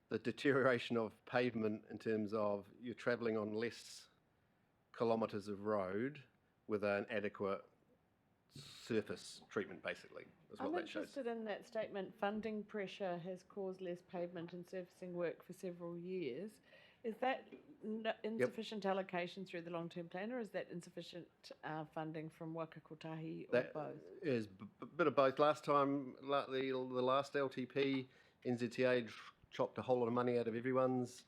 the deterioration of pavement in terms of you're travelling on less kilometres of road with an adequate surface treatment, basically, is what I'm that shows. interested in that statement, funding pressure has caused less pavement and surfacing work for several years. Is that insufficient allocation through the long-term plan, or is that insufficient funding from Waka Kotahi, or That both? is a bit of both. Last time, the last LTP, NZTA chopped a whole lot of money out of everyone's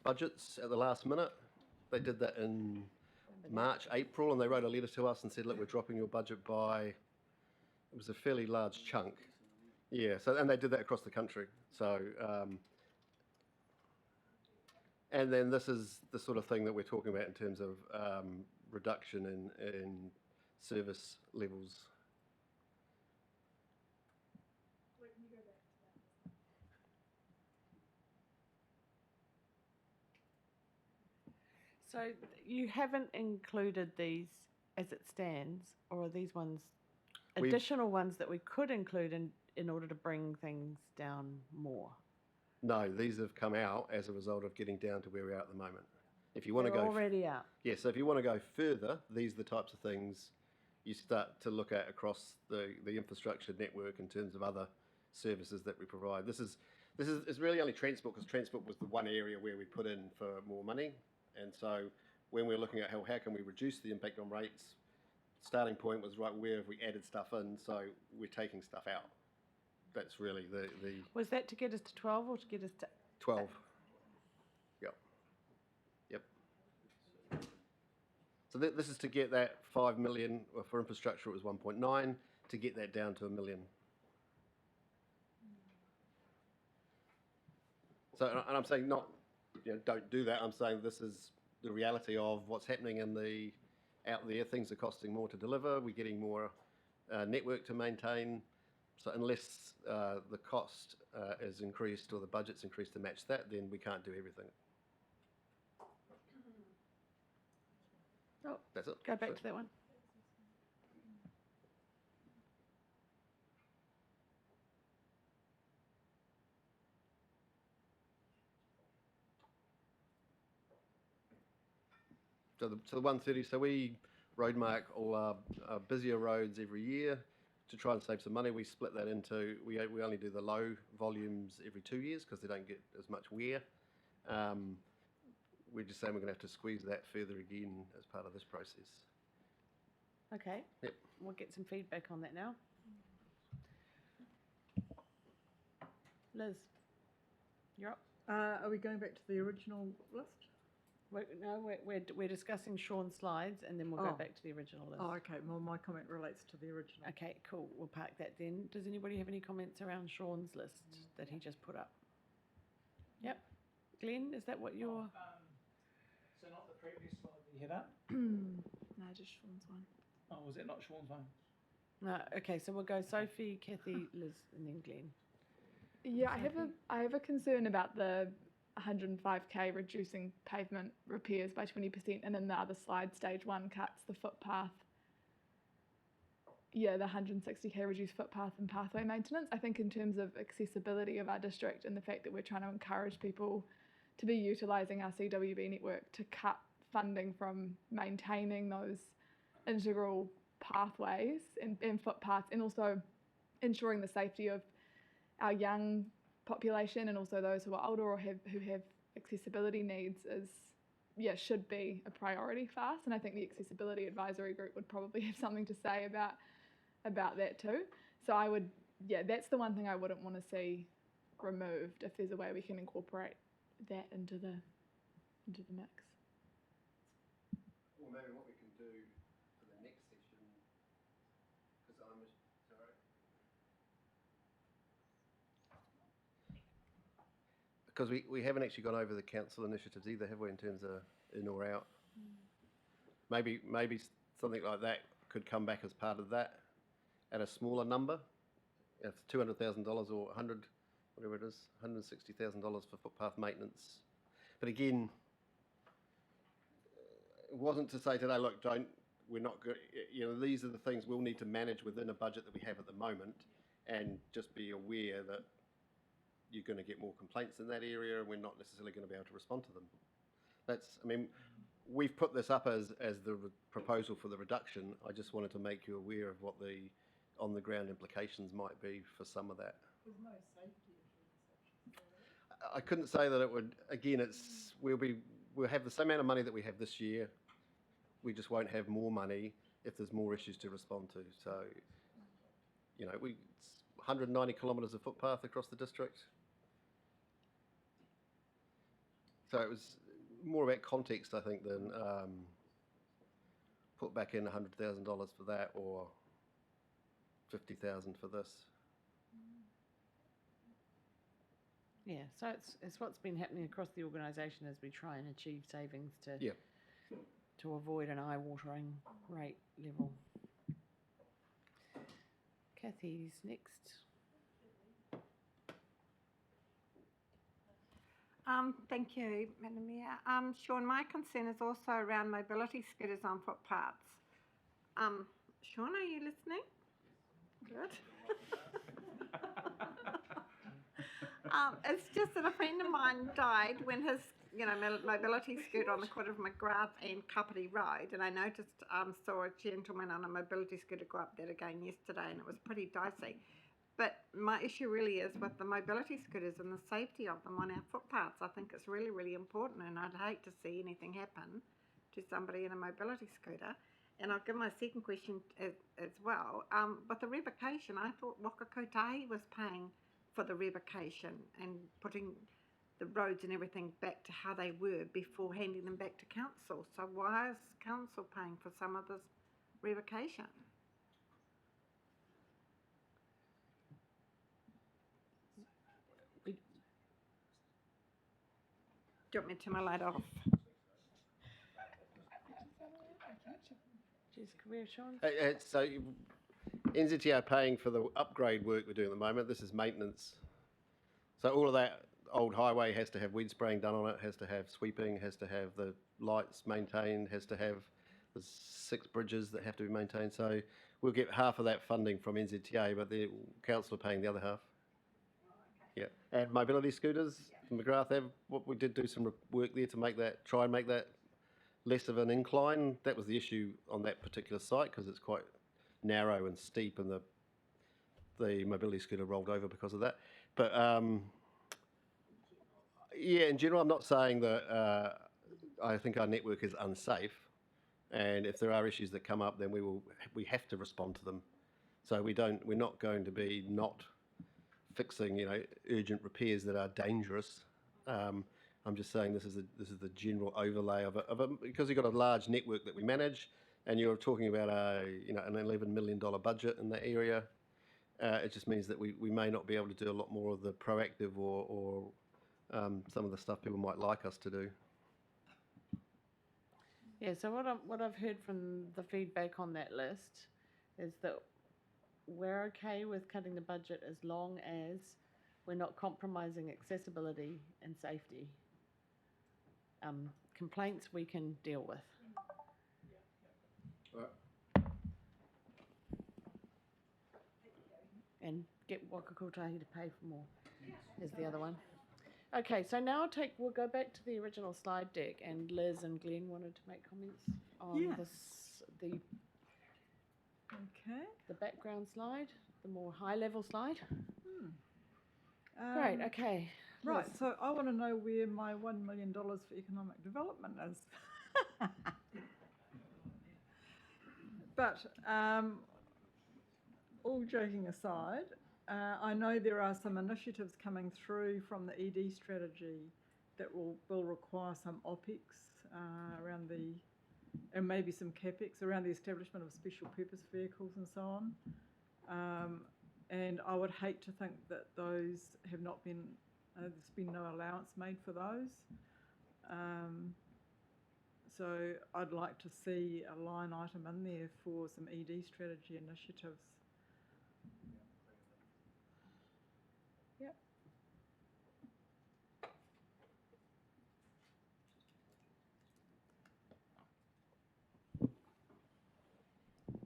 budgets at the last minute. They did that in March, April, and they wrote a letter to us and said, look, we're dropping your budget by, it was a fairly large chunk. Yeah, so, and they did that across the country. So, and then this is the sort of thing that we're talking about in terms of reduction in service levels. So you haven't included these as it stands, or are these ones additional ones that we could include in order to bring things down more? No, these have come out as a result of getting down to where we are at the moment. If you want to They're go, already out. yeah, so if you want to go further, these are the types of things you start to look at across the infrastructure network in terms of other services that we provide. This is it's really only transport, because transport was the one area where we put in for more money. And so when we're looking at how can we reduce the impact on rates, starting point was right, where have we added stuff in, so we're taking stuff out. That's really the Was that to get us to 12 or to get us to 12. Yep. Yep. So this is to get that 5 million, well, for infrastructure it was 1.9, to get that down to 1 million. So, and I'm saying not, don't do that. I'm saying this is the reality of what's happening out there. Things are costing more to deliver. We're getting more network to maintain. So unless the cost is increased or the budget's increased to match that, then we can't do everything. Oh, That's it. go back to that one. So the 130, so we road mark all our busier roads every year to try and save some money. We split that into, we only do the low volumes every 2 years because they don't get as much wear. We're just saying we're going to have to squeeze that further again as part of this process. Okay. Yep. We'll get some feedback on that now. Liz, you're up. Are we going back to the original list? We're discussing Sean's slides and then we'll go Oh. back to the original list. Oh, okay. Well, my comment relates to the original. Okay, cool. We'll park that then. Does anybody have any comments around Sean's list that he just put up? Yep. Glenn, is that what you're... So not the previous slide that you had up? No, just Sean's one. Oh, was it not Sean's one? No, okay, so we'll go Sophie, Kathy, Liz, and then Glenn. Yeah, I have a concern about the 105k reducing pavement repairs by 20%, and then the other slide, stage 1 cuts the footpath. Yeah, the 160k reduced footpath and pathway maintenance. I think in terms of accessibility of our district and the fact that we're trying to encourage people to be utilising our CWB network, to cut funding from maintaining those integral pathways and footpaths, and also ensuring the safety of our young population and also those who are older or who have accessibility needs should be a priority for us. And I think the accessibility advisory group would probably have something to say about that too. So that's the one thing I wouldn't want to see removed, if there's a way we can incorporate that into the mix. Or maybe what we can do for the next session, because sorry. Because we haven't actually gone over the council initiatives either, have we, in terms of in or out? Maybe something like that could come back as part of that at a smaller number. If $200,000 or 100, whatever it is, $160,000 for footpath maintenance. But again, it wasn't to say today, look, we're not good. These are the things we'll need to manage within a budget that we have at the moment, and just be aware that you're going to get more complaints in that area, and we're not necessarily going to be able to respond to them. We've put this up as the proposal for the reduction. I just wanted to make you aware of what the on the ground implications might be for some of that. There's no safety issue. I couldn't say that it would. Again, we'll have the same amount of money that we have this year. We just won't have more money if there's more issues to respond to. So, it's 190 kilometres of footpath across the district. So it was more about context, I think, than put back in $100,000 for that or $50,000 for this. Yeah, so it's what's been happening across the organisation as we try and achieve savings to avoid an eye-watering rate level. Kathy's next. Thank you, Madam Mayor. Sean, my concern is also around mobility scooters on footpaths. Sean, are you listening? Good. It's just that a friend of mine died when his, mobility scooter on the corner of McGrath and Kapiti Road, and I noticed, saw a gentleman on a mobility scooter go up that again yesterday, and it was pretty dicey. But my issue really is with the mobility scooters and the safety of them on our footpaths. I think it's really, really important, and I'd hate to see anything happen to somebody in a mobility scooter. And I'll give my second question as well. With the revocation, I thought Waka Kotahi was paying for the revocation and putting the roads and everything back to how they were before handing them back to council. So why is council paying for some of this revocation? We- Do you want me to turn my light off? Jessica, where, Sean? So NZTA are paying for the upgrade work we're doing at the moment. This is maintenance. So all of that old highway has to have weed spraying done on it, has to have sweeping, has to have the lights maintained, has to have the 6 bridges that have to be maintained. So we'll get half of that funding from NZTA, but the council are paying the other half. Yeah, and mobility scooters, McGrath Ave, we did do some work there to try and make that less of an incline. That was the issue on that particular site because it's quite narrow and steep, and the mobility scooter rolled over because of that. But yeah, in general, I'm not saying that I think our network is unsafe, and if there are issues that come up, then we have to respond to them. So we're not going to be not fixing urgent repairs that are dangerous. I'm just saying this is the general overlay of a because you've got a large network that we manage, and you're talking about an $11 million budget in that area. It just means that we may not be able to do a lot more of the proactive or some of the stuff people might like us to do. Yeah, so what I've heard from the feedback on that list is that we're okay with cutting the budget as long as we're not compromising accessibility and safety. Complaints we can deal with. And get Waka Kotahi to pay for more is the other one. Okay, so now we'll go back to the original slide deck, and Liz and Glenn wanted to make comments on Yeah. Okay. the background slide, the more high level slide. Great, okay. Right, Liz. so I want to know where my $1 million for economic development is. But all joking aside, I know there are some initiatives coming through from the ED strategy that will require some OPEX around and maybe some CAPEX around the establishment of special purpose vehicles and so on. And I would hate to think that those have not been, there's been no allowance made for those. So I'd like to see a line item in there for some ED strategy initiatives. Yep.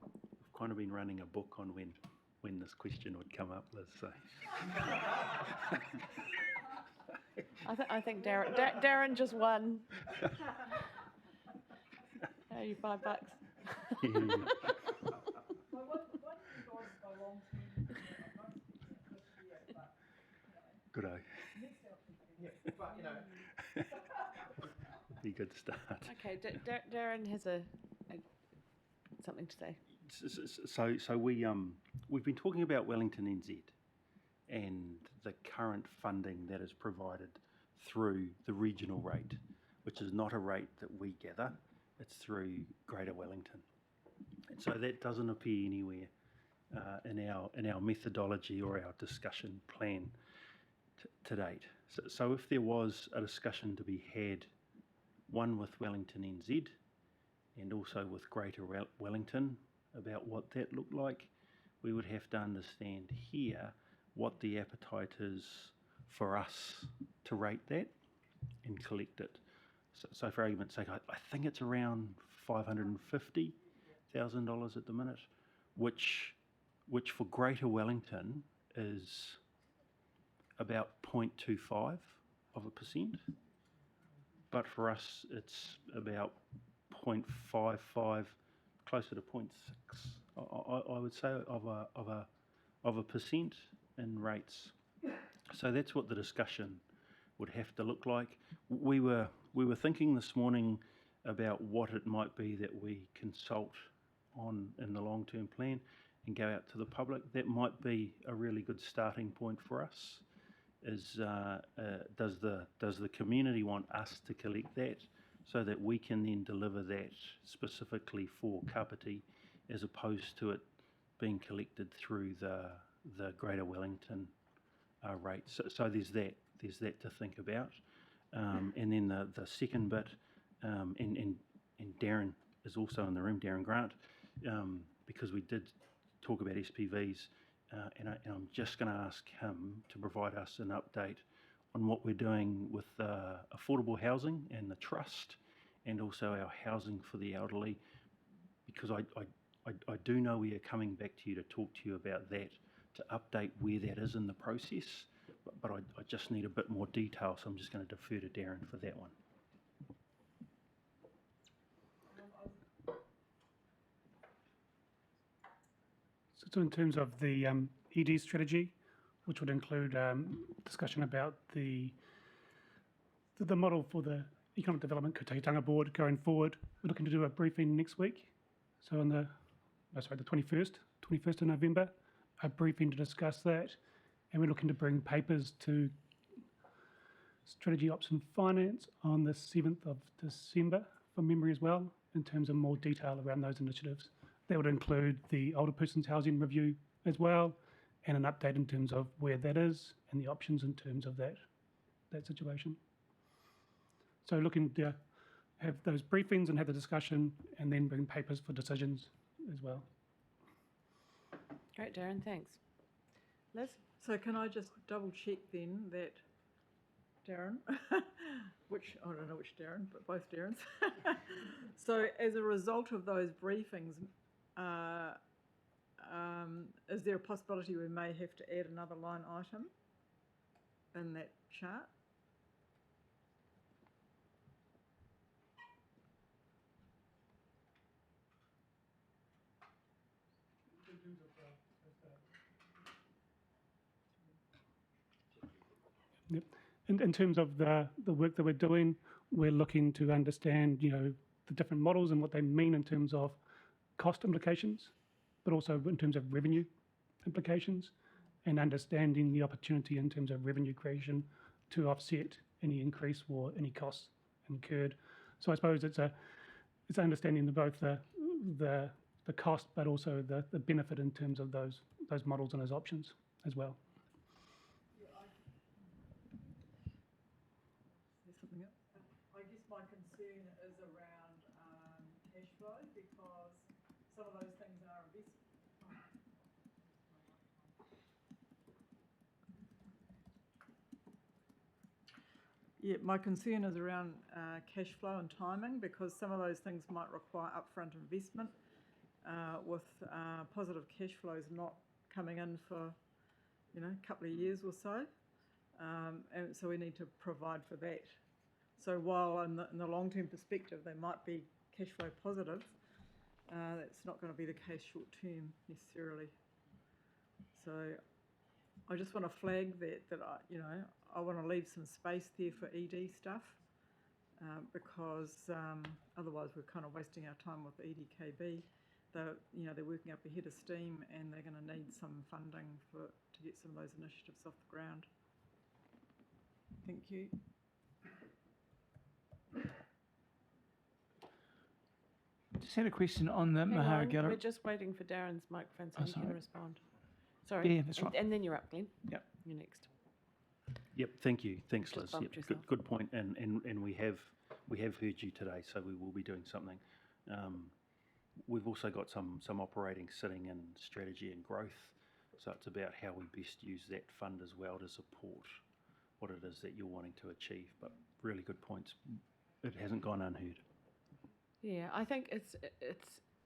I've kind of been running a book on when this question would come up, Liz. So. I think Darren just won. How are you, $5? Good eye. Be a good start. Okay, Darren has something to say. So we've been talking about Wellington NZ and the current funding that is provided through the regional rate, which is not a rate that we gather, it's through Greater Wellington. And so that doesn't appear anywhere in our methodology or our discussion plan to date. So if there was a discussion to be had, one with Wellington NZ and also with Greater Wellington about what that looked like, we would have to understand here what the appetite is for us to rate that and collect it. So for argument's sake, I think it's around $550,000 at the minute, which for Greater Wellington is about 0.25%, but for us it's about 0.55, closer to 0.6, I would say, of a percent in rates. So that's what the discussion would have to look like. We were thinking this morning about what it might be that we consult on in the long-term plan and go out to the public. That might be a really good starting point for us. is does the community want us to collect that so that we can then deliver that specifically for Kapiti, as opposed to it being collected through the Greater Wellington rate. So there's that to think about. And then the second bit, and Darren is also in the room, Darren Grant, because we did talk about SPVs, and I'm just going to ask him to provide us an update on what we're doing with affordable housing and the trust, and also our housing for the elderly, because I do know we are coming back to you to talk to you about that, to update where that is in the process, but I just need a bit more detail, so I'm just going to defer to Darren for that one. So in terms of the ED strategy, which would include discussion about the model for the Economic Development Kotahitanga Board going forward, we're looking to do a briefing next week. So on the 21st of November, a briefing to discuss that. And we're looking to bring papers to Strategy Ops and Finance on the 7th of December, from memory as well, in terms of more detail around those initiatives. That would include the older person's housing review as well, and an update in terms of where that is and the options in terms of that situation. So looking to have those briefings and have the discussion, and then bring papers for decisions as well. Great, Darren, thanks. Liz? So can I just double check then that Darren, which, I don't know which Darren, but both Darrens. So as a result of those briefings, is there a possibility we may have to add another line item in that chart? Yep. In terms of the work that we're doing, we're looking to understand, the different models and what they mean in terms of cost implications, but also in terms of revenue implications, and understanding the opportunity in terms of revenue creation to offset any increase or any costs incurred. So I suppose it's understanding both the cost, but also the benefit in terms of those models and those options as well. Something else? I guess my concern is around cash flow, because some of those things are Yeah, my concern is around cash flow and timing, because some of those things might require upfront investment, with positive cash flows not coming in for, a couple of years or so. And so we need to provide for that. So while in the long-term perspective they might be cash flow positive, that's not going to be the case short-term necessarily. So I just want to flag that I want to leave some space there for ED stuff, because otherwise we're kind of wasting our time with EDKB. They're working up a head of steam, and they're going to need some funding to get some of those initiatives off the ground. Thank you. Just had a question on the Hang Mahara on, Gallery. we're just waiting for Darren's microphone so Oh, he can sorry. respond. Sorry. Yeah, that's right. And then you're up, Glenn. Yep. You're next. Yep, thank you. Thanks, Just Liz. bumped Yep, yourself. good point. And we have heard you today, so we will be doing something. We've also got some operating sitting in strategy and growth, so it's about how we best use that fund as well to support what it is that you're wanting to achieve. But really good points. It hasn't gone unheard. Yeah, I think it's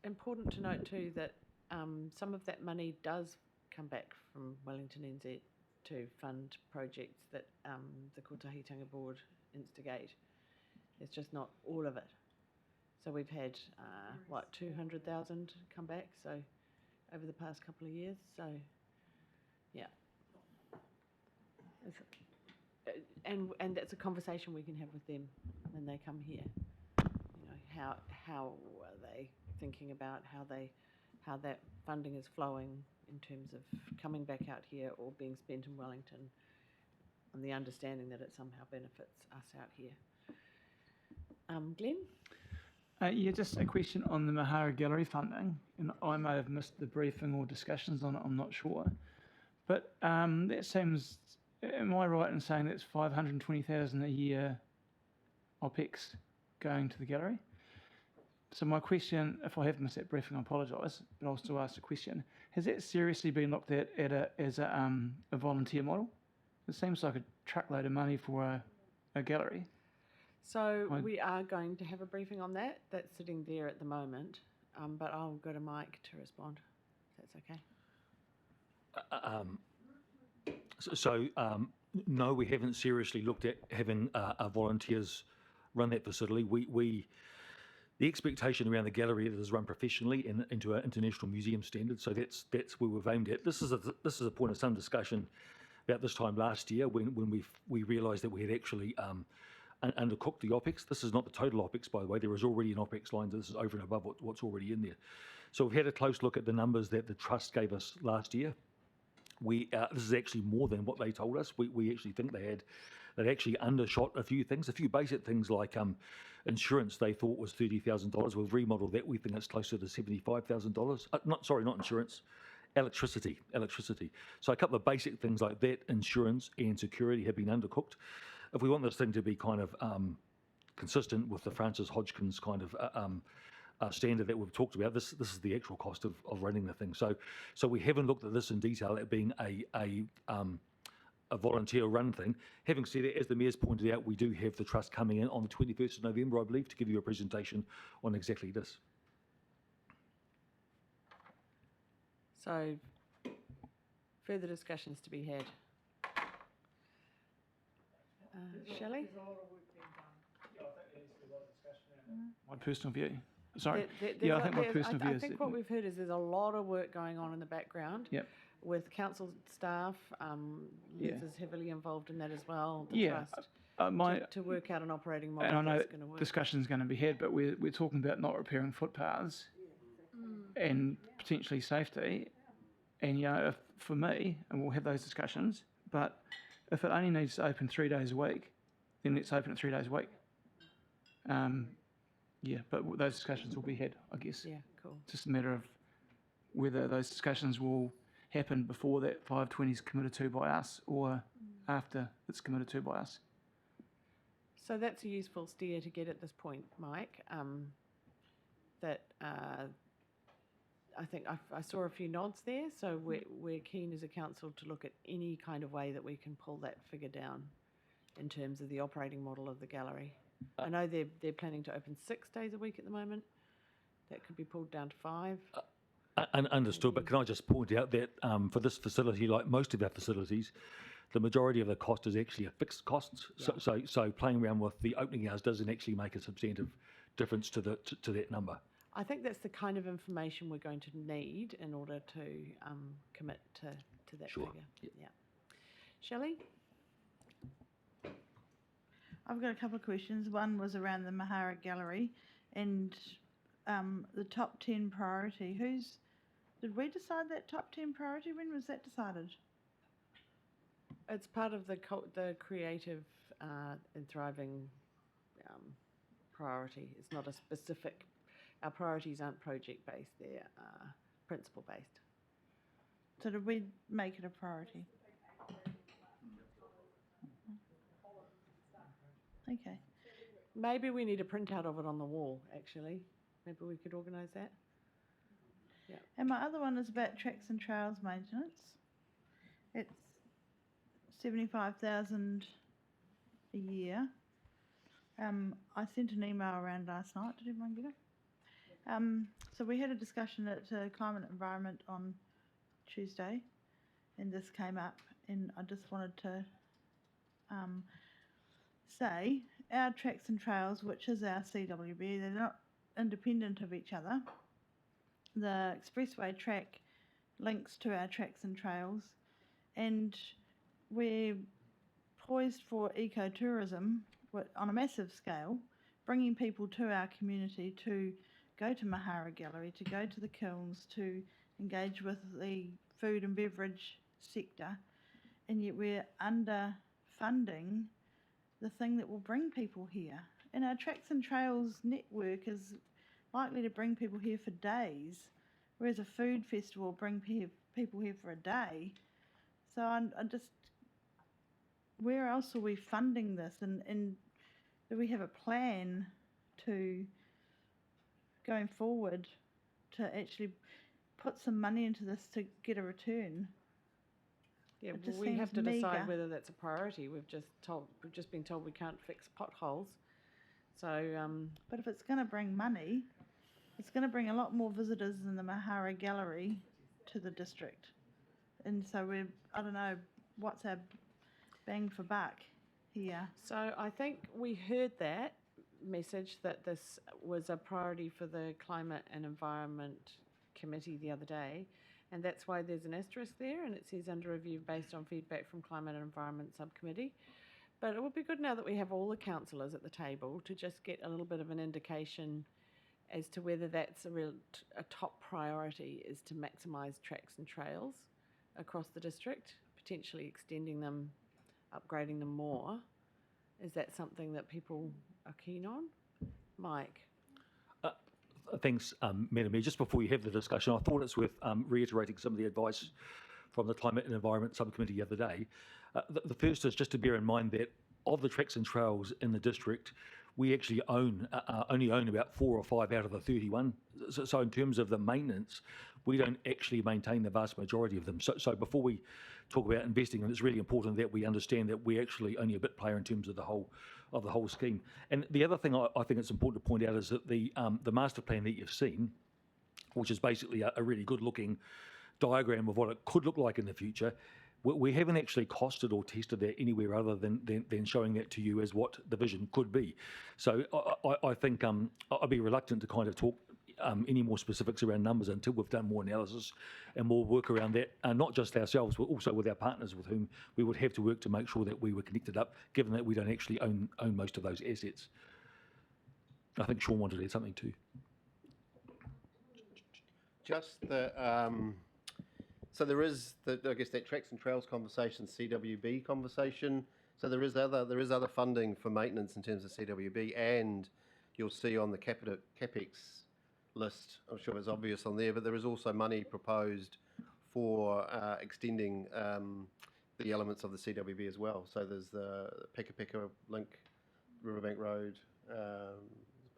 important to note too that some of that money does come back from Wellington NZ to fund projects that the Kotahitanga Board instigate. It's just not all of it. So we've had, 200,000 come back, so over the past couple of years, so yeah. And that's a conversation we can have with them when they come here. How are they thinking about how that funding is flowing in terms of coming back out here or being spent in Wellington? on the understanding that it somehow benefits us out here. Glenn? Yeah, just a question on the Mahara Gallery funding, and I may have missed the briefing or discussions on it, I'm not sure. But that seems, am I right in saying that's 520,000 a year OPEX going to the gallery? So my question, if I have missed that briefing, I apologise, but I'll still ask the question. Has that seriously been looked at as a volunteer model? It seems like a truckload of money for a gallery. So we are going to have a briefing on that. That's sitting there at the moment, but I'll go to Mike to respond, if that's okay. No, we haven't seriously looked at having our volunteers run that facility. The expectation around the gallery is run professionally and into our international museum standards. So that's where we've aimed at. This is a point of some discussion about this time last year when we realised that we had actually undercooked the OPEX. This is not the total OPEX, by the way. There is already an OPEX line. This is over and above what's already in there. So we've had a close look at the numbers that the Trust gave us last year. This is actually more than what they told us. We actually think they'd actually undershot a few things, a few basic things like insurance they thought was $30,000. We've remodelled that. We think it's closer to $75,000. Not insurance, electricity. So a couple of basic things like that, insurance and security, have been undercooked. If we want this thing to be kind of consistent with the Francis Hodgkins kind of standard that we've talked about, this is the actual cost of running the thing. So we haven't looked at this in detail at being a volunteer run thing. Having said that, as the Mayor's pointed out, we do have the Trust coming in on the 21st of November, I believe, to give you a presentation on exactly this. So further discussions to be had. Shelley? My personal view. Sorry. I view is think what we've heard is there's a lot of work going on in the background. Yep. With council staff, Liz is heavily involved in that as well. The Trust, to work out an operating model. And I know that's going to work. discussion's going to be had, but we're talking about not repairing footpaths and potentially safety. And if, for me, and we'll have those discussions, but if it only needs to open 3 days a week, then let's open it 3 days a week. But those discussions will be had, I guess. Yeah, cool. It's just a matter of whether those discussions will happen before that 520 is committed to by us or after it's committed to by us. So that's a useful steer to get at this point, Mike. I think I saw a few nods there, so we're keen as a council to look at any kind of way that we can pull that figure down in terms of the operating model of the gallery. I know they're planning to open 6 days a week at the moment. That could be pulled down to 5. Understood, but can I just point out that for this facility, like most of our facilities, the majority of the cost is actually a fixed cost. Yeah. So playing around with the opening hours doesn't actually make a substantive difference to that number. I think that's the kind of information we're going to need in order to commit to that figure. Yep. Yeah. Shelley? I've got a couple of questions. One was around the Mahara Gallery and the top 10 priority. Did we decide that top 10 priority? When was that decided? It's part of the creative and thriving priority. It's not a specific. Our priorities aren't project-based, they're principle-based. So did we make it a priority? Okay. Maybe we need a printout of it on the wall, actually. Maybe we could organise that. Yeah. And my other one is about tracks and trails maintenance. It's 75,000 a year. I sent an email around last night. Did everyone get it? So we had a discussion at Climate and Environment on Tuesday, and this came up, and I just wanted to say our tracks and trails, which is our CWB, they're not independent of each other. The expressway track links to our tracks and trails, and we're poised for ecotourism on a massive scale, bringing people to our community to go to Mahara Gallery, to go to the kilns, to engage with the food and beverage sector, and yet we're underfunded funding the thing that will bring people here. And our Tracks and Trails network is likely to bring people here for days, whereas a food festival will bring people here for a day. So I just, where else are we funding this? And do we have a plan to, going forward, to actually put some money into this to get a return? Yeah, It well, just we have seems to decide meagre. whether that's a priority. We've just been told we can't fix potholes. So, But if it's going to bring money, it's going to bring a lot more visitors than the Mahara Gallery to the district. And so I don't know, what's our bang for buck here? so I think we heard that message that this was a priority for the Climate and Environment Committee the other day. And that's why there's an asterisk there, and it says under review based on feedback from Climate and Environment Subcommittee. But it would be good now that we have all the councillors at the table to just get a little bit of an indication as to whether that's a top priority is to maximise tracks and trails across the district, potentially extending them, upgrading them more. Is that something that people are keen on? Mike? Thanks, Madam Mayor. Just before you have the discussion, I thought it's worth reiterating some of the advice from the Climate and Environment Subcommittee the other day. The first is just to bear in mind that of the tracks and trails in the district, we actually only own about 4 or 5 out of the 31. So in terms of the maintenance, we don't actually maintain the vast majority of them. So before we talk about investing, and it's really important that we understand that we're actually only a bit player in terms of the whole scheme. And the other thing I think it's important to point out is that the master plan that you've seen, which is basically a really good looking diagram of what it could look like in the future, we haven't actually costed or tested that anywhere other than showing that to you as what the vision could be. So I think I'd be reluctant to kind of talk any more specifics around numbers until we've done more analysis and more work around that, not just ourselves, but also with our partners with whom we would have to work to make sure that we were connected up, given that we don't actually own most of those assets. I think Sean wanted to add something too. Just the, so there is I guess that tracks and trails conversation, CWB conversation. So there is other funding for maintenance in terms of CWB, and you'll see on the capex list, I'm sure it's obvious on there, but there is also money proposed for extending the elements of the CWB as well. So there's the Peka Peka link, Riverbank Road,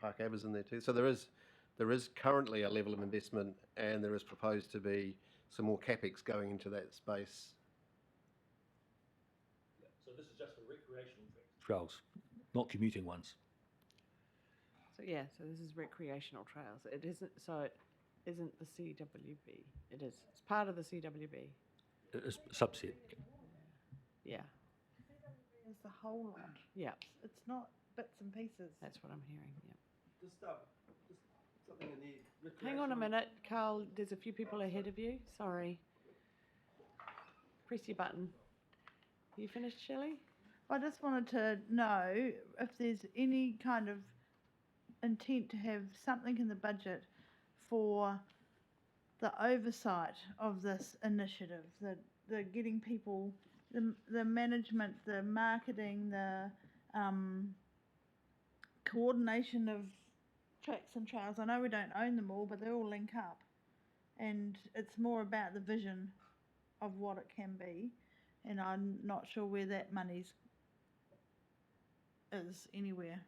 Park Ave is in there too. So there is currently a level of investment, and there is proposed to be some more capex going into that space. So this is just for recreational trails, not commuting ones. So yeah, so this is recreational trails. It isn't, so it isn't the CWB. It is. It's part of the CWB. It's a subset. Yeah, It's the whole lot. yeah, It's not bits and pieces. that's what I'm hearing, yeah. Just something in there. Hang on a minute, Carl, there's a few people ahead of you. Sorry. Press your button. You finished, Shelley? I just wanted to know if there's any kind of intent to have something in the budget for the oversight of this initiative, the getting people, the management, the marketing, the coordination of tracks and trails. I know we don't own them all, but they all link up, and it's more about the vision of what it can be, and I'm not sure where that money's is anywhere.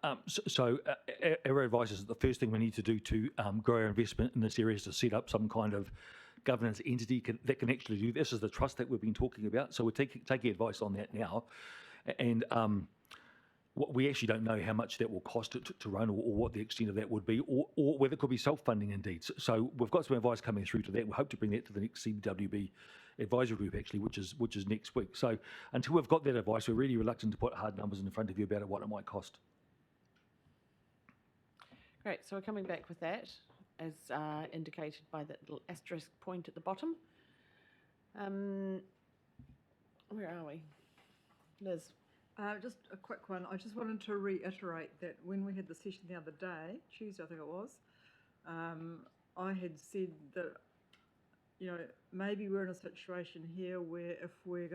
Our advice is that the first thing we need to do to grow our investment in this area is to set up some kind of governance entity that can actually do this. Is the trust that we've been talking about. So we're taking advice on that now, and we actually don't know how much that will cost to run, or what the extent of that would be, or whether it could be self-funding indeed. So we've got some advice coming through to that. We hope to bring that to the next CWB advisory group actually, which is next week. So until we've got that advice, we're really reluctant to put hard numbers in front of you about what it might cost. Great, so we're coming back with that, as indicated by that little asterisk point at the bottom. Where are we? Liz? Just a quick one. I just wanted to reiterate that when we had the session the other day, Tuesday I think it was, I had said that you know, maybe we're in a situation here where if we're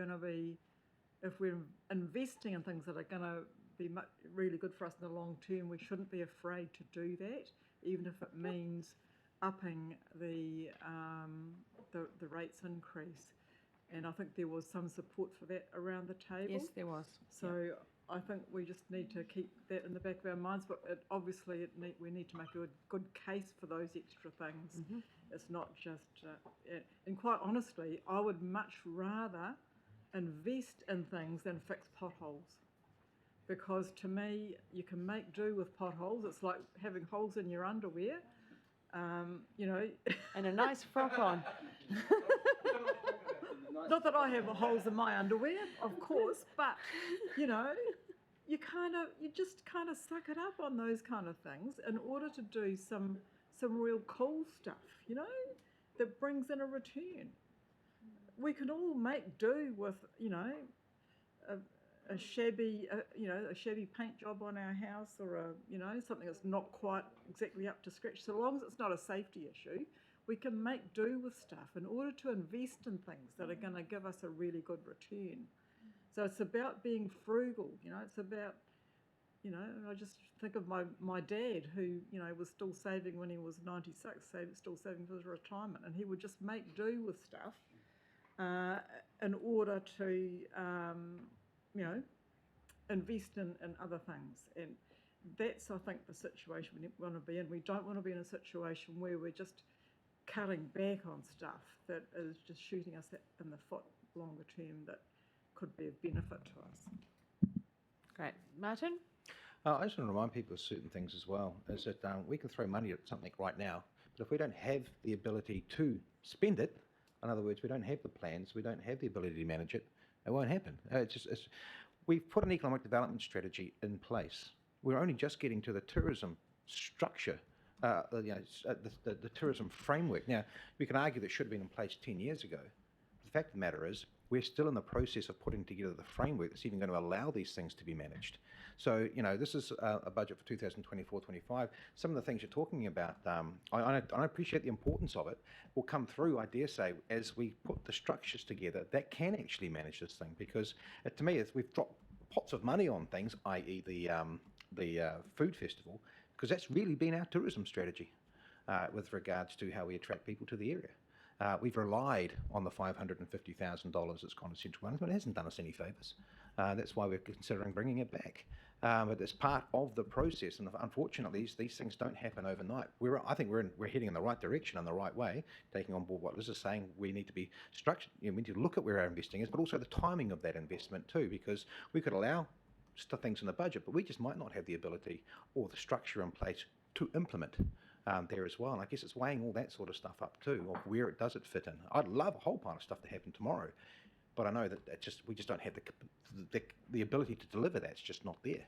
investing in things that are going to be really good for us in the long term, we shouldn't be afraid to do that, even if it means upping the rates increase. And I think there was some support for that around the table. Yes, there was. So I think we just need to keep that in the back of our minds, but we need to make a good case for those extra things. It's not just, and quite honestly, I would much rather invest in things than fix potholes. Because to me, you can make do with potholes. It's like having holes in your underwear, you know. And a nice frock on. Not that I have holes in my underwear, of course, but, you know, you just kind of suck it up on those kind of things in order to do some real cool stuff, you know, that brings in a return. We can all make do with, you know, a shabby paint job on our house, or something that's not quite exactly up to scratch. So long as it's not a safety issue, we can make do with stuff in order to invest in things that are going to give us a really good return. So it's about being frugal, you know. It's about, you know, I just think of my dad, who, you know, was still saving when he was 96, still saving for his retirement, and he would just make do with stuff in order to, you know, invest in other things. And that's, I think, the situation we want to be in. We don't want to be in a situation where we're just cutting back on stuff that is just shooting us in the foot longer term, that could be of benefit to us. Great. Martin? I just want to remind people of certain things as well, is that we can throw money at something right now, but if we don't have the ability to spend it, in other words, we don't have the plans, we don't have the ability to manage it, it won't happen. We've put an economic development strategy in place. We're only just getting to the tourism structure, the tourism framework. Now, we can argue that should have been in place 10 years ago. The fact of the matter is, we're still in the process of putting together the framework that's even going to allow these things to be managed. So, you know, this is a budget for 2024-25. Some of the things you're talking about, I appreciate the importance of it, will come through, I dare say, as we put the structures together that can actually manage this thing. Because to me, we've dropped pots of money on things, i.e. the food festival, because that's really been our tourism strategy with regards to how we attract people to the area. We've relied on the $550,000 that's gone to Central Wellington, but it hasn't done us any favours. That's why we're considering bringing it back. But it's part of the process, and unfortunately, these things don't happen overnight. I think we're heading in the right direction, in the right way, taking on board what Liz is saying. We need to be structured. You know, we need to look at where our investing is, but also the timing of that investment too, because we could allow things in the budget, but we just might not have the ability or the structure in place to implement there as well. And I guess it's weighing all that sort of stuff up too, of where does it fit in. I'd love a whole pile of stuff to happen tomorrow, but I know that we just don't have the ability to deliver that. It's just not there.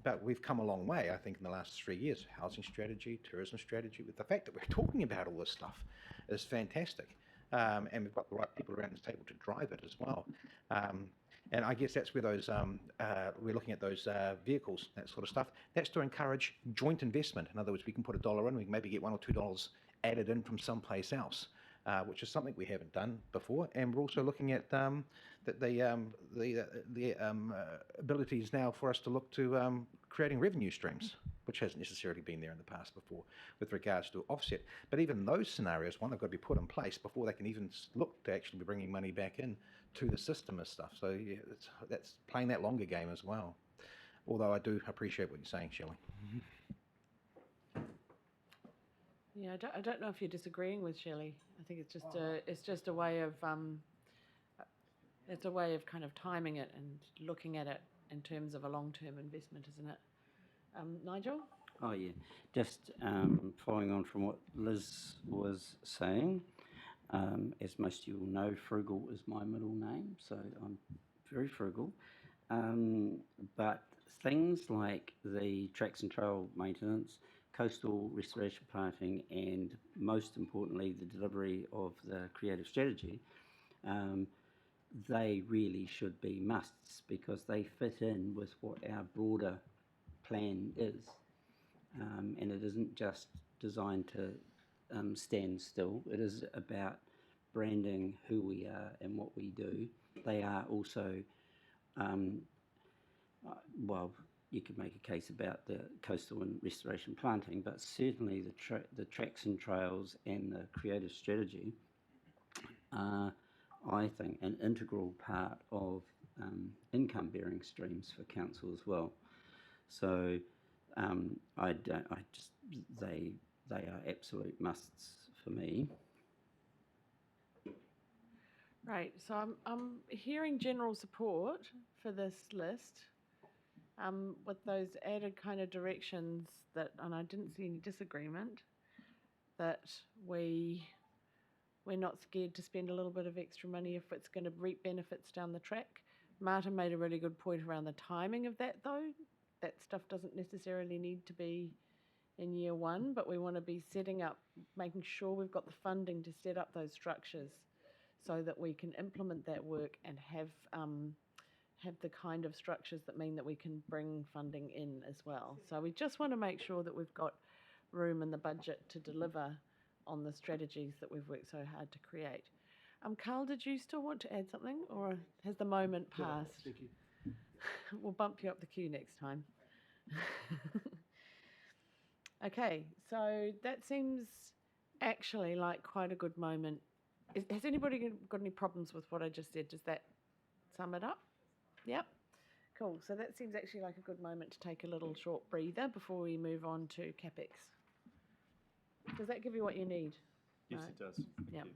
But we've come a long way, I think, in the last 3 years. Housing strategy, tourism strategy, with the fact that we're talking about all this stuff is fantastic. And we've got the right people around this table to drive it as well. And I guess that's where those, we're looking at those vehicles, that sort of stuff. That's to encourage joint investment. In other words, we can put $1 in, we can maybe get $1 or $2 added in from someplace else, which is something we haven't done before. And we're also looking at the abilities now for us to look to creating revenue streams, which hasn't necessarily been there in the past before with regards to offset. But even those scenarios, they've got to be put in place before they can even look to actually be bringing money back in to the system and stuff. So yeah, that's playing that longer game as well. Although I do appreciate what you're saying, Shelley. Yeah, I don't know if you're disagreeing with Shelley. I think it's just a way of kind of timing it and looking at it in terms of a long-term investment, isn't it? Nigel? Oh yeah, just following on from what Liz was saying. As most of you will know, frugal is my middle name, so I'm very frugal. But things like the tracks and trail maintenance, coastal restoration planting, and most importantly, the delivery of the creative strategy, they really should be musts because they fit in with what our broader plan is. And it isn't just designed to stand still. It is about branding who we are and what we do. They are also, well, you could make a case about the coastal and restoration planting, but certainly the tracks and trails and the creative strategy are, I think, an integral part of income-bearing streams for council as well. So they are absolute musts for me. Right, so I'm hearing general support for this list, with those added kind of directions that, and I didn't see any disagreement, that we're not scared to spend a little bit of extra money if it's going to reap benefits down the track. Martin made a really good point around the timing of that, though. That stuff doesn't necessarily need to be in year one, but we want to be setting up, making sure we've got the funding to set up those structures so that we can implement that work and have the kind of structures that mean that we can bring funding in as well. So we just want to make sure that we've got room in the budget to deliver on the strategies that we've worked so hard to create. Carl, did you still want to add something, or has the moment passed? Thank you. We'll bump you up the queue next time. Okay, so that seems actually like quite a good moment. Has anybody got any problems with what I just said? Does that sum it up? Yep. Cool. So that seems actually like a good moment to take a little short breather before we move on to CapEx. Does that give you what you need? Yes, Right. it does. Thank Yep. you.